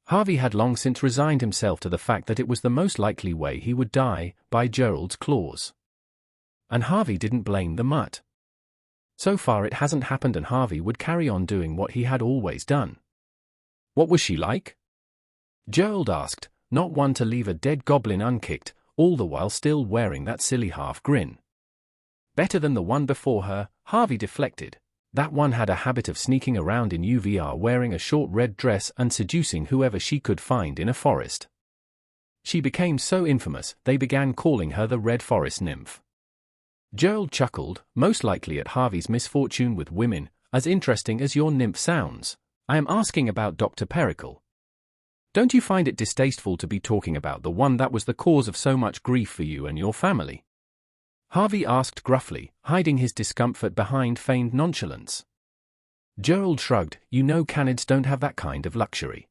Harvey had long since resigned himself to the fact that it was the most likely way he would die, by Gerald's claws. And Harvey didn't blame the mutt. So far it hasn't happened, and Harvey would carry on doing what he had always done. "What was she like?" Gerald asked, not one to leave a dead goblin unkicked, all the while still wearing that silly half-grin. "Better than the one before her," Harvey deflected. "That one had a habit of sneaking around in UVR wearing a short red dress and seducing whoever she could find in a forest. She became so infamous, they began calling her the Red Forest Nymph." Gerald chuckled, most likely at Harvey's misfortune with women. "As interesting as your nymph sounds, I am asking about Dr. Pericle. Don't you find it distasteful to be talking about the one that was the cause of so much grief for you and your family?" Harvey asked gruffly, hiding his discomfort behind feigned nonchalance. Gerald shrugged. "You know, canids don't have that kind of luxury.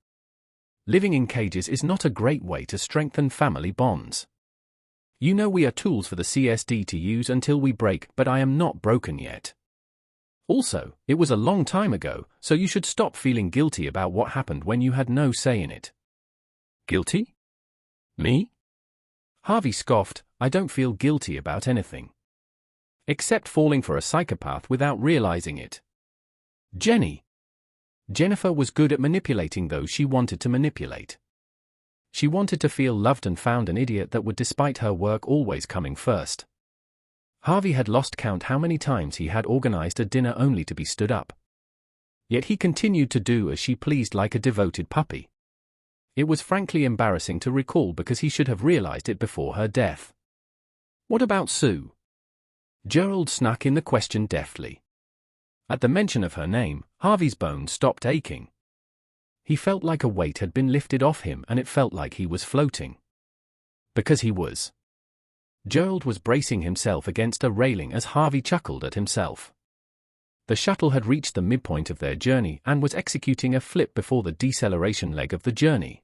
Living in cages is not a great way to strengthen family bonds. You know, we are tools for the CSD to use until we break, but I am not broken yet. Also, it was a long time ago, so you should stop feeling guilty about what happened when you had no say in it." "Guilty? Me?" Harvey scoffed. "I don't feel guilty about anything. Except falling for a psychopath without realizing it. Jennifer was good at manipulating those she wanted to manipulate. She wanted to feel loved and found an idiot that would, despite her work always coming first." Harvey had lost count how many times he had organized a dinner only to be stood up. Yet he continued to do as she pleased like a devoted puppy. It was frankly embarrassing to recall because he should have realized it before her death. "What about Sue?" Gerald snuck in the question deftly. At the mention of her name, Harvey's bones stopped aching. He felt like a weight had been lifted off him, and it felt like he was floating. Because he was. Gerald was bracing himself against a railing as Harvey chuckled at himself. The shuttle had reached the midpoint of their journey and was executing a flip before the deceleration leg of the journey.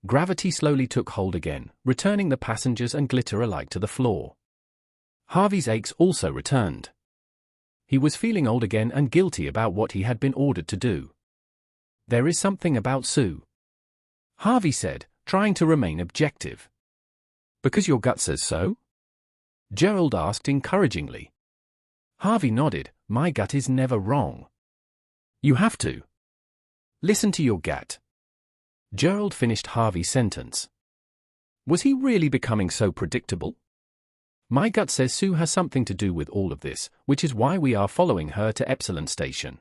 Gravity slowly took hold again, returning the passengers and glitter alike to the floor. Harvey's aches also returned. He was feeling old again and guilty about what he had been ordered to do. "There is something about Sue," Harvey said, trying to remain objective. "Because your gut says so?" Gerald asked encouragingly. Harvey nodded. "My gut is never wrong. You have to listen to your gut." Gerald finished Harvey's sentence. Was he really becoming so predictable? "My gut says Sue has something to do with all of this, which is why we are following her to Epsilon Station,"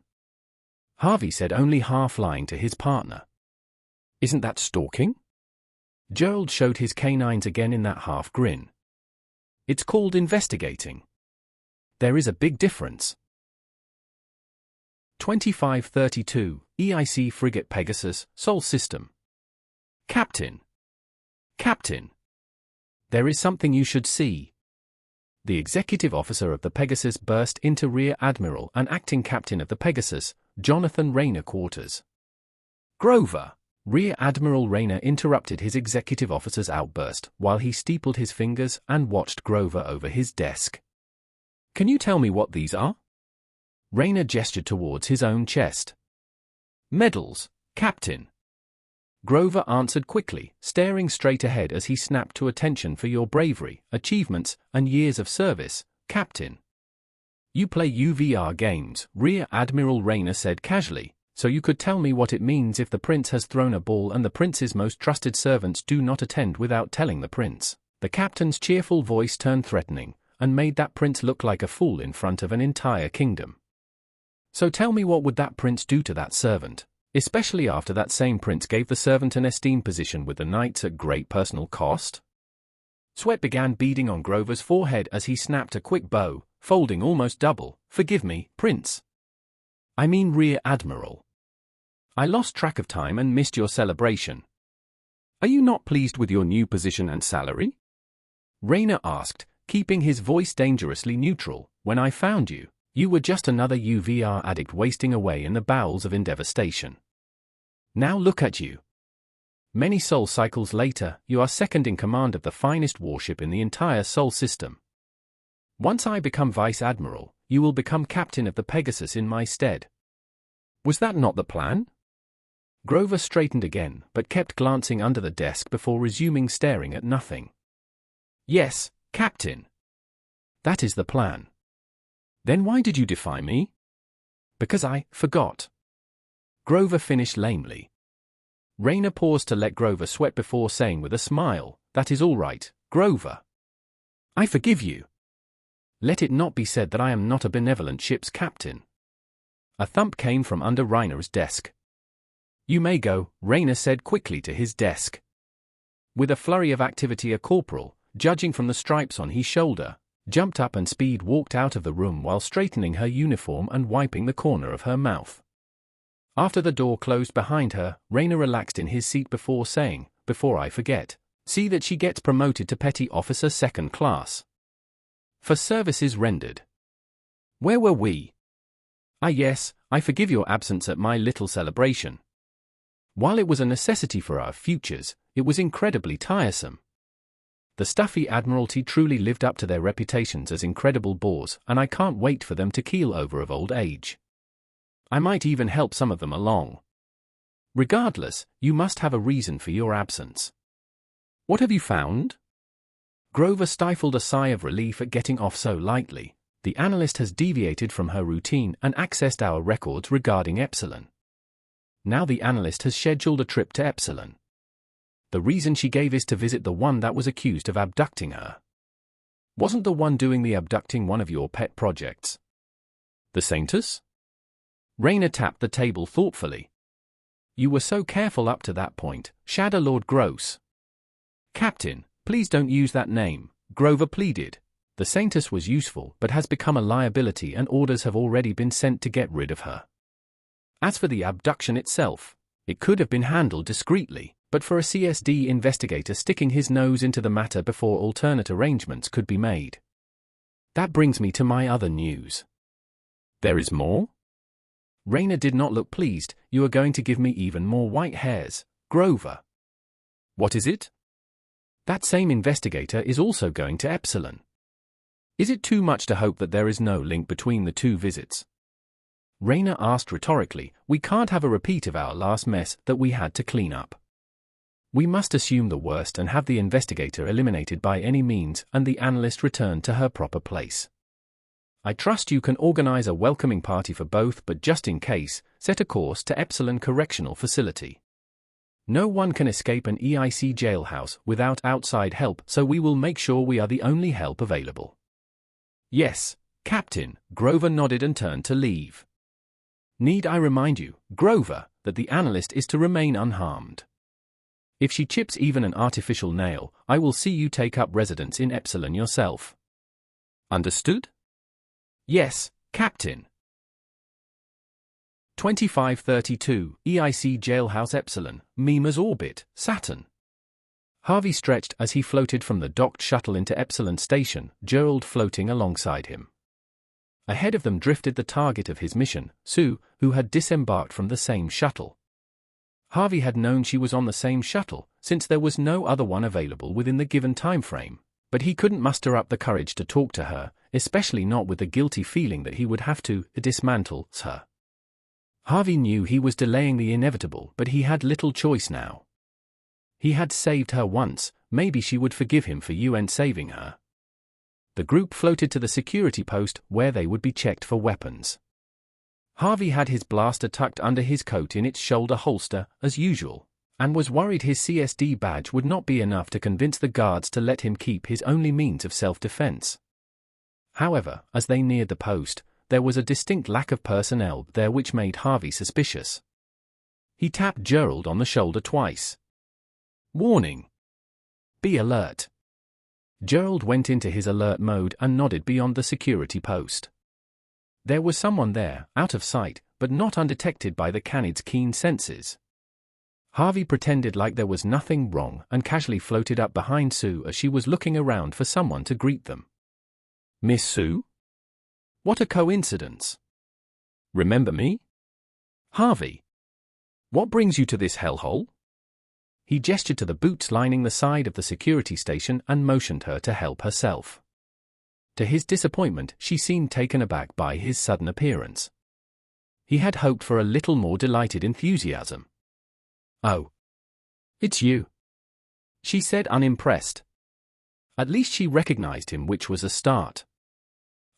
Harvey said, only half lying to his partner. "Isn't that stalking?" Gerald showed his canines again in that half grin. "It's called investigating. There is a big difference." 2532, EIC Frigate Pegasus, Sol System. Captain. There is something you should see." The executive officer of the Pegasus burst into Rear Admiral and acting captain of the Pegasus, Jonathan Rayner quarters. "Grover!" Rear Admiral Rayner interrupted his executive officer's outburst while he steepled his fingers and watched Grover over his desk. Can you tell me what these are? Rayner gestured towards his own chest. Medals, Captain. Grover answered quickly, staring straight ahead as he snapped to attention. For your bravery, achievements, and years of service, Captain. You play UVR games, Rear Admiral Rayner said casually, so you could tell me what it means if the prince has thrown a ball and the prince's most trusted servants do not attend without telling the prince. The captain's cheerful voice turned threatening, and made that prince look like a fool in front of an entire kingdom. So tell me, what would that prince do to that servant? Especially after that same prince gave the servant an esteemed position with the knights at great personal cost? Sweat began beading on Grover's forehead as he snapped a quick bow, folding almost double. Forgive me, Prince. I mean Rear Admiral. I lost track of time and missed your celebration. Are you not pleased with your new position and salary? Rayner asked, keeping his voice dangerously neutral. When I found you, you were just another UVR addict wasting away in the bowels of Indevastation. Now look at you. Many Sol cycles later, you are second in command of the finest warship in the entire Sol system. Once I become Vice Admiral, you will become captain of the Pegasus in my stead. Was that not the plan? Grover straightened again, but kept glancing under the desk before resuming staring at nothing. Yes, Captain. That is the plan. Then why did you defy me? Because I forgot. Grover finished lamely. Rayner paused to let Grover sweat before saying with a smile, that is all right, Grover. I forgive you. Let it not be said that I am not a benevolent ship's captain. A thump came from under Rayner's desk. You may go, Rayner said quickly to his desk. With a flurry of activity, a corporal, judging from the stripes on his shoulder, jumped up and Speed walked out of the room while straightening her uniform and wiping the corner of her mouth. After the door closed behind her, Rayner relaxed in his seat before saying, before I forget, see that she gets promoted to Petty Officer 2nd Class. For services rendered. Where were we? Ah yes, I forgive your absence at my little celebration. While it was a necessity for our futures, it was incredibly tiresome. The stuffy Admiralty truly lived up to their reputations as incredible bores, and I can't wait for them to keel over of old age. I might even help some of them along. Regardless, you must have a reason for your absence. What have you found? Grover stifled a sigh of relief at getting off so lightly. The analyst has deviated from her routine and accessed our records regarding Epsilon. Now the analyst has scheduled a trip to Epsilon. The reason she gave is to visit the one that was accused of abducting her. Wasn't the one doing the abducting one of your pet projects? The Saintus? Rayner tapped the table thoughtfully. You were so careful up to that point, Shadow Lord Gross. Captain, please don't use that name, Grover pleaded. The Saintus was useful but has become a liability and orders have already been sent to get rid of her. As for the abduction itself, it could have been handled discreetly, but for a CSD investigator sticking his nose into the matter before alternate arrangements could be made. That brings me to my other news. There is more? Rayner did not look pleased. You are going to give me even more white hairs, Grover. What is it? That same investigator is also going to Epsilon. Is it too much to hope that there is no link between the two visits? Rayner asked rhetorically. We can't have a repeat of our last mess that we had to clean up. We must assume the worst and have the investigator eliminated by any means and the analyst returned to her proper place. I trust you can organize a welcoming party for both, but just in case, set a course to Epsilon Correctional Facility. No one can escape an EIC jailhouse without outside help, so we will make sure we are the only help available. Yes, Captain, Grover nodded and turned to leave. Need I remind you, Grover, that the analyst is to remain unharmed. If she chips even an artificial nail, I will see you take up residence in Epsilon yourself. Understood? Yes, Captain. 2532, EIC Jailhouse Epsilon, Mima's Orbit, Saturn. Harvey stretched as he floated from the docked shuttle into Epsilon Station, Gerald floating alongside him. Ahead of them drifted the target of his mission, Sue, who had disembarked from the same shuttle. Harvey had known she was on the same shuttle, since there was no other one available within the given time frame, but he couldn't muster up the courage to talk to her, especially not with the guilty feeling that he would have to dismantle her. Harvey knew he was delaying the inevitable, but he had little choice now. He had saved her once, maybe she would forgive him for saving her. The group floated to the security post, where they would be checked for weapons. Harvey had his blaster tucked under his coat in its shoulder holster, as usual, and was worried his CSD badge would not be enough to convince the guards to let him keep his only means of self-defense. However, as they neared the post, there was a distinct lack of personnel there which made Harvey suspicious. He tapped Gerald on the shoulder twice. "Warning! Be alert." Gerald went into his alert mode and nodded beyond the security post. There was someone there, out of sight, but not undetected by the canid's keen senses. Harvey pretended like there was nothing wrong and casually floated up behind Sue as she was looking around for someone to greet them. "Miss Sue? What a coincidence. Remember me? Harvey. What brings you to this hellhole?" He gestured to the boots lining the side of the security station and motioned her to help herself. To his disappointment, she seemed taken aback by his sudden appearance. He had hoped for a little more delighted enthusiasm. "Oh. It's you," she said, unimpressed. At least she recognized him, which was a start.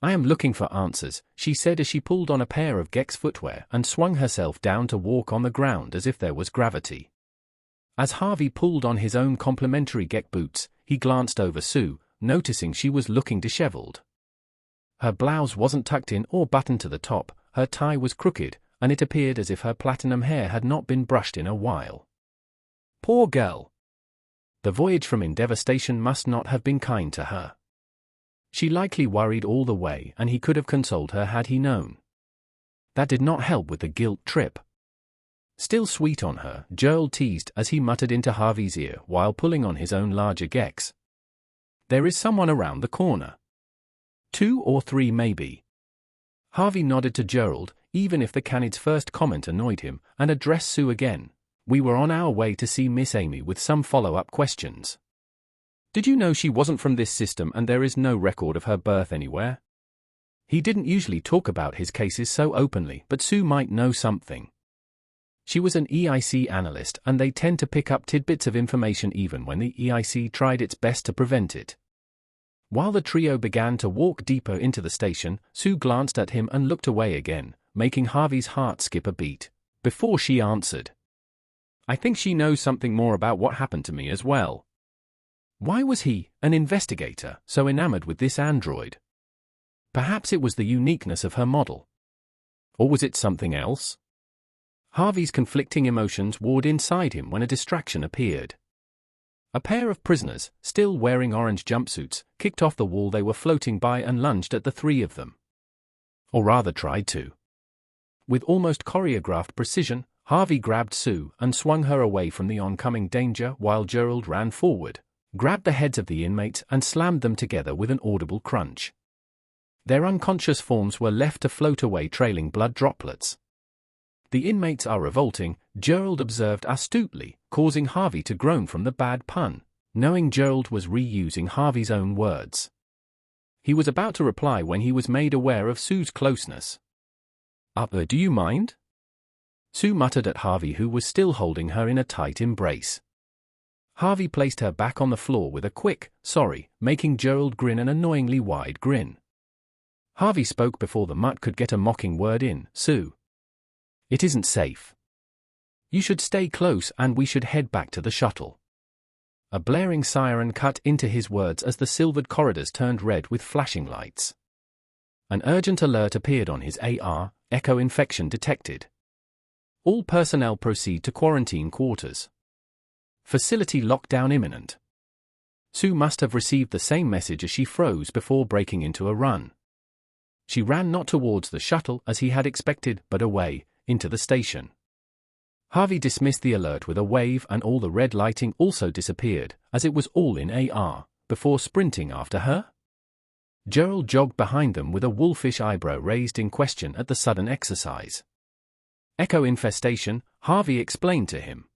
"I am looking for answers," she said as she pulled on a pair of Gex footwear and swung herself down to walk on the ground as if there was gravity. As Harvey pulled on his own complimentary Gex boots, he glanced over Sue, noticing she was looking disheveled. Her blouse wasn't tucked in or buttoned to the top, her tie was crooked, and it appeared as if her platinum hair had not been brushed in a while. Poor girl. The voyage from Endeavour Station must not have been kind to her. She likely worried all the way, and he could have consoled her had he known. That did not help with the guilt trip. Still sweet on her, Gerald teased as he muttered into Harvey's ear while pulling on his own larger Gex. "There is someone around the corner. 2 or 3 maybe." Harvey nodded to Gerald, even if the canid's first comment annoyed him, and addressed Sue again. "We were on our way to see Miss Amy with some follow-up questions. Did you know she wasn't from this system and there is no record of her birth anywhere?" He didn't usually talk about his cases so openly, but Sue might know something. She was an EIC analyst, and they tend to pick up tidbits of information even when the EIC tried its best to prevent it. While the trio began to walk deeper into the station, Sue glanced at him and looked away again, making Harvey's heart skip a beat, before she answered. "I think she knows something more about what happened to me as well." Why was he, an investigator, so enamored with this android? Perhaps it was the uniqueness of her model. Or was it something else? Harvey's conflicting emotions warred inside him when a distraction appeared. A pair of prisoners, still wearing orange jumpsuits, kicked off the wall they were floating by and lunged at the 3 of them. Or rather tried to. With almost choreographed precision, Harvey grabbed Sue and swung her away from the oncoming danger while Gerald ran forward, grabbed the heads of the inmates and slammed them together with an audible crunch. Their unconscious forms were left to float away trailing blood droplets. "The inmates are revolting," Gerald observed astutely, causing Harvey to groan from the bad pun, knowing Gerald was reusing Harvey's own words. He was about to reply when he was made aware of Sue's closeness. Do you mind?" Sue muttered at Harvey, who was still holding her in a tight embrace. Harvey placed her back on the floor with a quick, "Sorry," making Gerald grin an annoyingly wide grin. Harvey spoke before the mutt could get a mocking word in. "Sue. It isn't safe. You should stay close and we should head back to the shuttle." A blaring siren cut into his words as the silvered corridors turned red with flashing lights. An urgent alert appeared on his AR, echo infection detected. All personnel proceed to quarantine quarters. Facility lockdown imminent. Sue must have received the same message as she froze before breaking into a run. She ran not towards the shuttle as he had expected, but away, into the station. Harvey dismissed the alert with a wave and all the red lighting also disappeared, as it was all in AR, before sprinting after her. Gerald jogged behind them with a wolfish eyebrow raised in question at the sudden exercise. "Echo infestation," Harvey explained to him.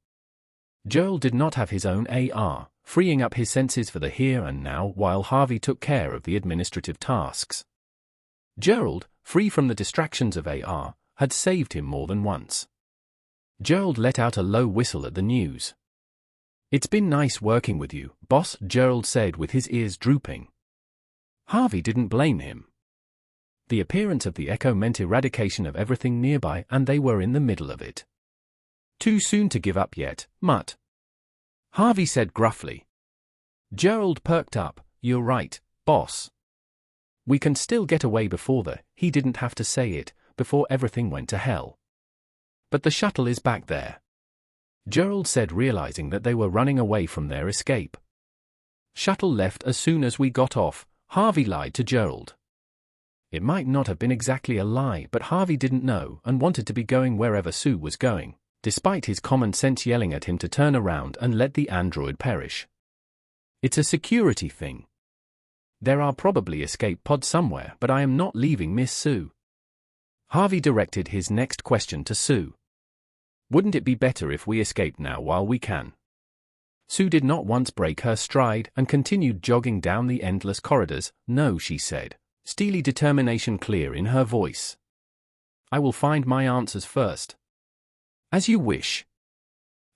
Gerald did not have his own AR, freeing up his senses for the here and now while Harvey took care of the administrative tasks. Gerald, free from the distractions of AR, had saved him more than once. Gerald let out a low whistle at the news. "It's been nice working with you, boss," Gerald said with his ears drooping. Harvey didn't blame him. The appearance of the echo meant eradication of everything nearby, and they were in the middle of it. "Too soon to give up yet, mutt," Harvey said gruffly. Gerald perked up. "You're right, boss. We can still get away before he didn't have to say it, before everything went to hell. But the shuttle is back there," Gerald said, realizing that they were running away from their escape. "Shuttle left as soon as we got off," Harvey lied to Gerald. It might not have been exactly a lie, but Harvey didn't know and wanted to be going wherever Sue was going, despite his common sense yelling at him to turn around and let the android perish. "It's a security thing. There are probably escape pods somewhere, but I am not leaving Miss Sue." Harvey directed his next question to Sue. "Wouldn't it be better if we escaped now while we can?" Sue did not once break her stride and continued jogging down the endless corridors. "No," she said, steely determination clear in her voice. "I will find my answers first." "As you wish,"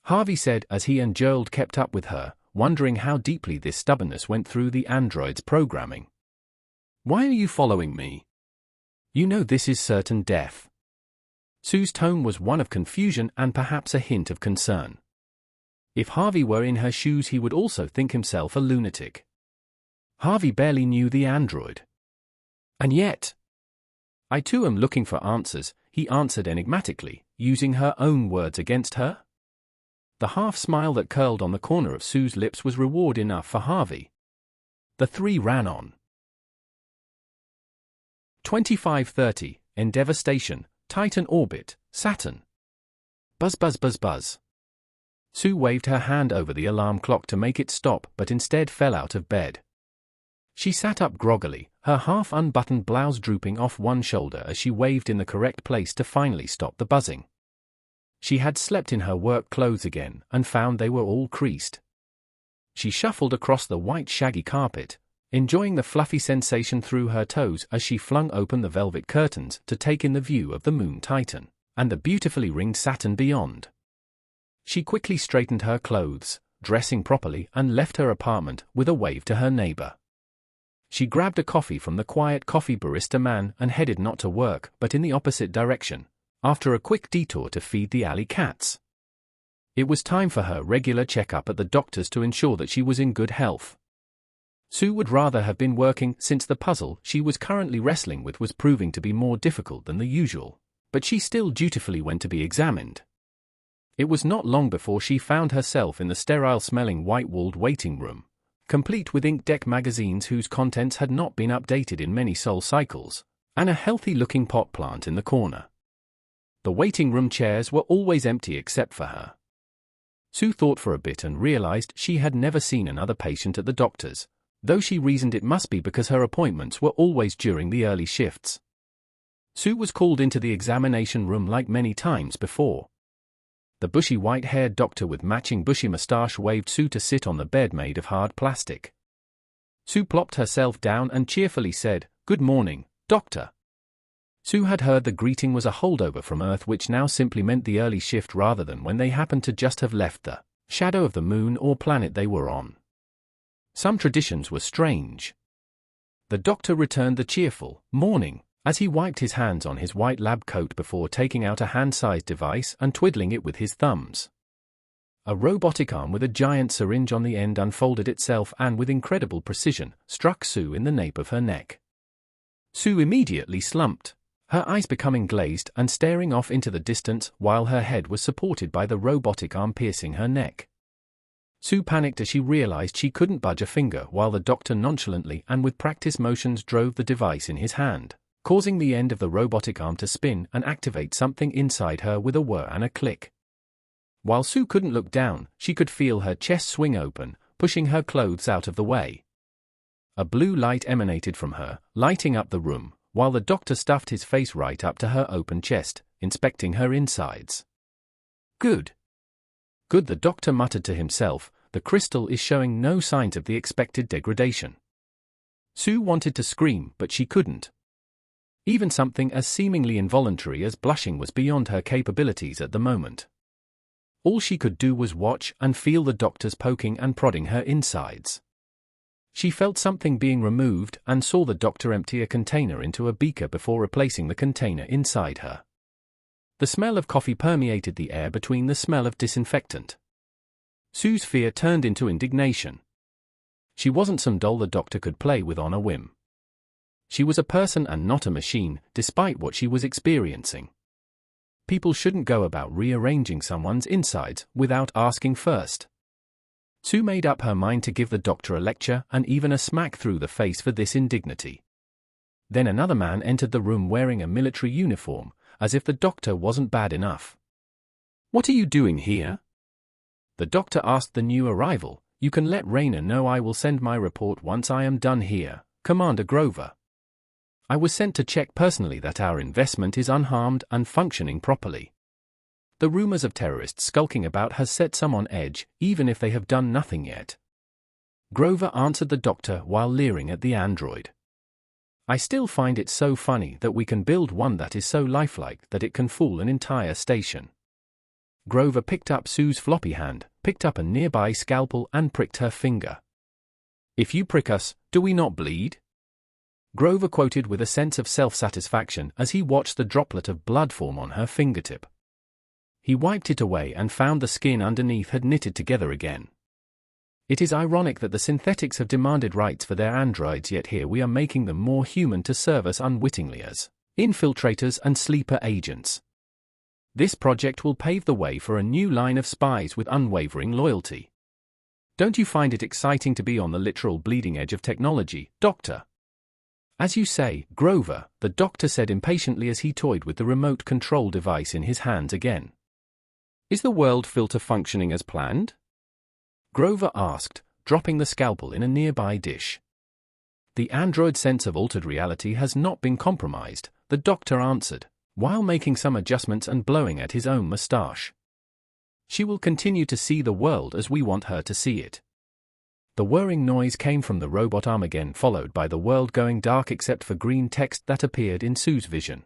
Harvey said as he and Gerald kept up with her, wondering how deeply this stubbornness went through the android's programming. "Why are you following me? You know this is certain death." Sue's tone was one of confusion and perhaps a hint of concern. If Harvey were in her shoes, he would also think himself a lunatic. Harvey barely knew the android. "And yet, I too am looking for answers," he answered enigmatically, using her own words against her. The half-smile that curled on the corner of Sue's lips was reward enough for Harvey. The three ran on. 2530, Endeavour Station, Titan Orbit, Saturn. Buzz buzz buzz buzz. Sue waved her hand over the alarm clock to make it stop, but instead fell out of bed. She sat up groggily, her half-unbuttoned blouse drooping off one shoulder as she waved in the correct place to finally stop the buzzing. She had slept in her work clothes again and found they were all creased. She shuffled across the white shaggy carpet, enjoying the fluffy sensation through her toes as she flung open the velvet curtains to take in the view of the moon Titan and the beautifully ringed Saturn beyond. She quickly straightened her clothes, dressing properly, and left her apartment with a wave to her neighbor. She grabbed a coffee from the quiet coffee barista man and headed not to work but in the opposite direction, after a quick detour to feed the alley cats. It was time for her regular checkup at the doctor's to ensure that she was in good health. Sue would rather have been working, since the puzzle she was currently wrestling with was proving to be more difficult than the usual, but she still dutifully went to be examined. It was not long before she found herself in the sterile-smelling white-walled waiting room, complete with ink deck magazines whose contents had not been updated in many soul cycles, and a healthy-looking pot plant in the corner. The waiting room chairs were always empty except for her. Sue thought for a bit and realized she had never seen another patient at the doctor's, though she reasoned it must be because her appointments were always during the early shifts. Sue was called into the examination room like many times before. The bushy white-haired doctor with matching bushy mustache waved Sue to sit on the bed made of hard plastic. Sue plopped herself down and cheerfully said, "Good morning, doctor." Sue had heard the greeting was a holdover from Earth, which now simply meant the early shift rather than when they happened to just have left the shadow of the moon or planet they were on. Some traditions were strange. The doctor returned the cheerful morning as he wiped his hands on his white lab coat before taking out a hand-sized device and twiddling it with his thumbs. A robotic arm with a giant syringe on the end unfolded itself and, with incredible precision, struck Sue in the nape of her neck. Sue immediately slumped, her eyes becoming glazed and staring off into the distance while her head was supported by the robotic arm piercing her neck. Sue panicked as she realized she couldn't budge a finger while the doctor nonchalantly and with practice motions drove the device in his hand, causing the end of the robotic arm to spin and activate something inside her with a whir and a click. While Sue couldn't look down, she could feel her chest swing open, pushing her clothes out of the way. A blue light emanated from her, lighting up the room, while the doctor stuffed his face right up to her open chest, inspecting her insides. "Good. Good," the doctor muttered to himself, "the crystal is showing no signs of the expected degradation." Sue wanted to scream, but she couldn't. Even something as seemingly involuntary as blushing was beyond her capabilities at the moment. All she could do was watch and feel the doctors poking and prodding her insides. She felt something being removed and saw the doctor empty a container into a beaker before replacing the container inside her. The smell of coffee permeated the air between the smell of disinfectant. Sue's fear turned into indignation. She wasn't some doll the doctor could play with on a whim. She was a person and not a machine, despite what she was experiencing. People shouldn't go about rearranging someone's insides without asking first. Sue made up her mind to give the doctor a lecture and even a smack through the face for this indignity. Then another man entered the room wearing a military uniform, as if the doctor wasn't bad enough. "What are you doing here?" The doctor asked the new arrival. "You can let Raynor know I will send my report once I am done here, Commander Grover. I was sent to check personally that our investment is unharmed and functioning properly. The rumors of terrorists skulking about has set some on edge, even if they have done nothing yet." Grover answered the doctor while leering at the android. "I still find it so funny that we can build one that is so lifelike that it can fool an entire station." Grover picked up Sue's floppy hand, picked up a nearby scalpel and pricked her finger. "If you prick us, do we not bleed?" Grover quoted with a sense of self-satisfaction as he watched the droplet of blood form on her fingertip. He wiped it away and found the skin underneath had knitted together again. It is ironic that the synthetics have demanded rights for their androids, yet here we are making them more human to serve us unwittingly as infiltrators and sleeper agents. This project will pave the way for a new line of spies with unwavering loyalty. Don't you find it exciting to be on the literal bleeding edge of technology, Doctor? "As you say, Grover," the doctor said impatiently as he toyed with the remote control device in his hands again. "Is the world filter functioning as planned?" Grover asked, dropping the scalpel in a nearby dish. "The android's sense of altered reality has not been compromised," the doctor answered, while making some adjustments and blowing at his own mustache. "She will continue to see the world as we want her to see it." The whirring noise came from the robot arm again, followed by the world going dark except for green text that appeared in Sue's vision.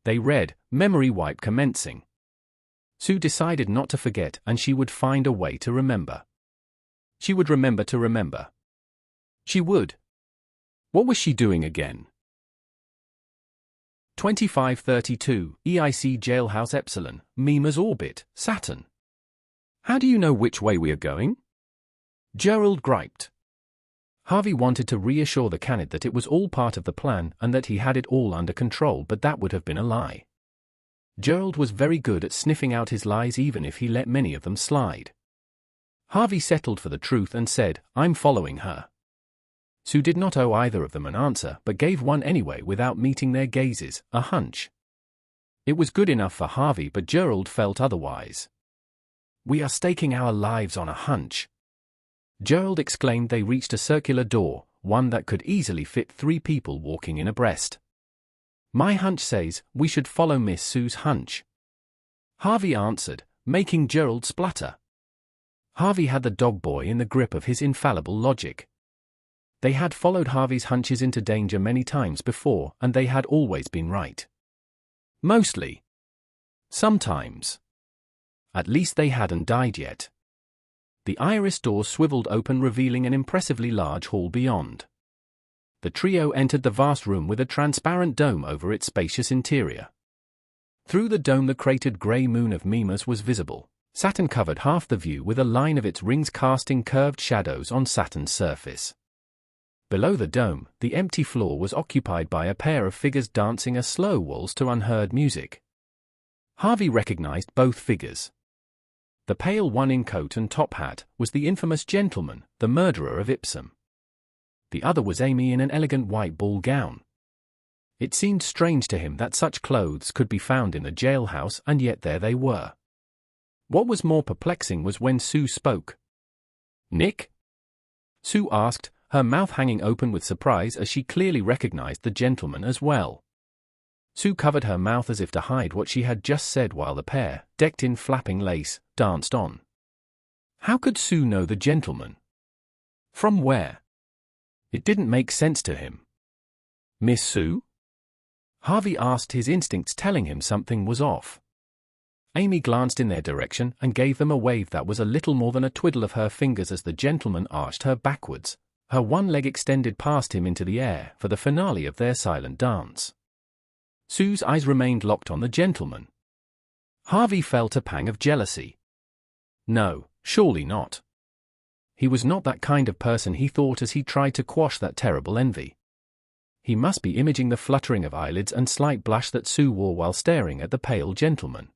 They read, "Memory wipe commencing." Sue decided not to forget, and she would find a way to remember. She would remember to remember. She would. What was she doing again? 2532, EIC Jailhouse Epsilon, Mima's Orbit, Saturn. "How do you know which way we are going?" Gerald griped. Harvey wanted to reassure the candidate that it was all part of the plan and that he had it all under control, but that would have been a lie. Gerald was very good at sniffing out his lies even if he let many of them slide. Harvey settled for the truth and said, "I'm following her." Sue did not owe either of them an answer but gave one anyway without meeting their gazes, a hunch. It was good enough for Harvey, but Gerald felt otherwise. "We are staking our lives on a hunch." Gerald exclaimed. They reached a circular door, one that could easily fit 3 people walking in abreast. "My hunch says we should follow Miss Sue's hunch," Harvey answered, making Gerald splutter. Harvey had the dog boy in the grip of his infallible logic. They had followed Harvey's hunches into danger many times before, and they had always been right. Mostly. Sometimes. At least they hadn't died yet. The iris doors swiveled open, revealing an impressively large hall beyond. The trio entered the vast room with a transparent dome over its spacious interior. Through the dome the cratered grey moon of Mimas was visible. Saturn covered half the view with a line of its rings casting curved shadows on Saturn's surface. Below the dome, the empty floor was occupied by a pair of figures dancing a slow waltz to unheard music. Harvey recognized both figures. The pale one in coat and top hat was the infamous gentleman, the murderer of Ipsum. The other was Amy in an elegant white ball gown. It seemed strange to him that such clothes could be found in a jailhouse, and yet there they were. What was more perplexing was when Sue spoke. "Nick?" Sue asked, her mouth hanging open with surprise as she clearly recognized the gentleman as well. Sue covered her mouth as if to hide what she had just said while the pair, decked in flapping lace, danced on. How could Sue know the gentleman? From where? It didn't make sense to him. "Miss Sue?" Harvey asked, his instincts telling him something was off. Amy glanced in their direction and gave them a wave that was a little more than a twiddle of her fingers as the gentleman arched her backwards, her one leg extended past him into the air for the finale of their silent dance. Sue's eyes remained locked on the gentleman. Harvey felt a pang of jealousy. No, surely not. He was not that kind of person, he thought as he tried to quash that terrible envy. He must be imaging the fluttering of eyelids and slight blush that Sue wore while staring at the pale gentleman.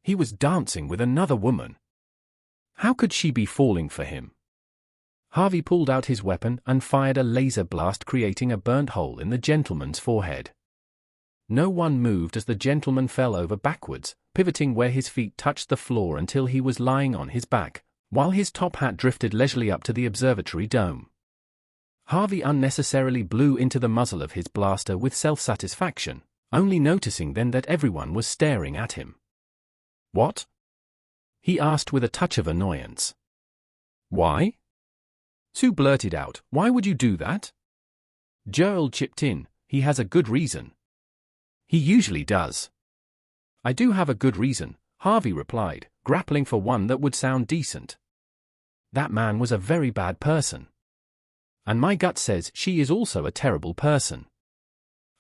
He was dancing with another woman. How could she be falling for him? Harvey pulled out his weapon and fired a laser blast, creating a burnt hole in the gentleman's forehead. No one moved as the gentleman fell over backwards, pivoting where his feet touched the floor until he was lying on his back, while his top hat drifted leisurely up to the observatory dome. Harvey unnecessarily blew into the muzzle of his blaster with self-satisfaction, only noticing then that everyone was staring at him. "What?" he asked with a touch of annoyance. "Why?" Sue blurted out, "Why would you do that?" Gerald chipped in, "He has a good reason." "He usually does." "I do have a good reason," Harvey replied, grappling for one that would sound decent. "That man was a very bad person. And my gut says she is also a terrible person,"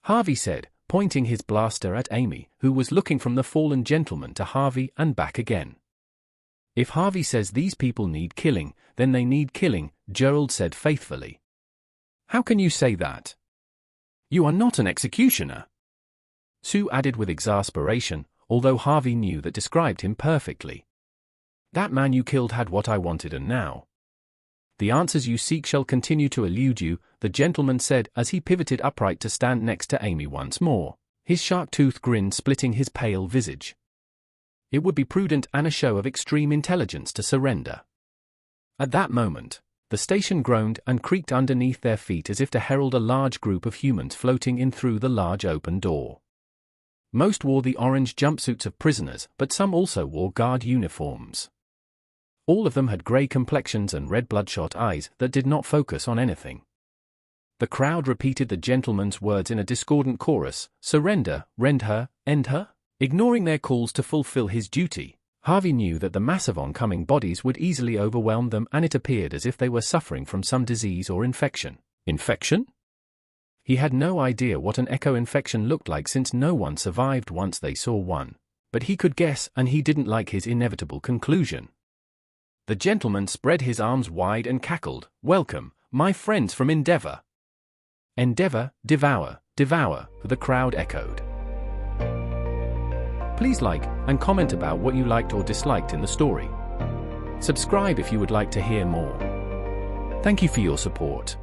Harvey said, pointing his blaster at Amy, who was looking from the fallen gentleman to Harvey and back again. "If Harvey says these people need killing, then they need killing," Gerald said faithfully. "How can you say that? You are not an executioner," Sue added with exasperation, although Harvey knew that described him perfectly. "That man you killed had what I wanted, and now the answers you seek shall continue to elude you," the gentleman said as he pivoted upright to stand next to Amy once more, his shark-toothed grin splitting his pale visage. It would be prudent and a show of extreme intelligence to surrender. At that moment, the station groaned and creaked underneath their feet as if to herald a large group of humans floating in through the large open door. Most wore the orange jumpsuits of prisoners, but some also wore guard uniforms. All of them had grey complexions and red bloodshot eyes that did not focus on anything. The crowd repeated the gentleman's words in a discordant chorus: "Surrender, rend her, end her." Ignoring their calls to fulfill his duty, Harvey knew that the mass of oncoming bodies would easily overwhelm them, and it appeared as if they were suffering from some disease or infection. Infection? He had no idea what an echo infection looked like since no one survived once they saw one, but he could guess, and he didn't like his inevitable conclusion. The gentleman spread his arms wide and cackled, "Welcome, my friends from Endeavor." "Endeavor, devour, devour," the crowd echoed. Please like and comment about what you liked or disliked in the story. Subscribe if you would like to hear more. Thank you for your support.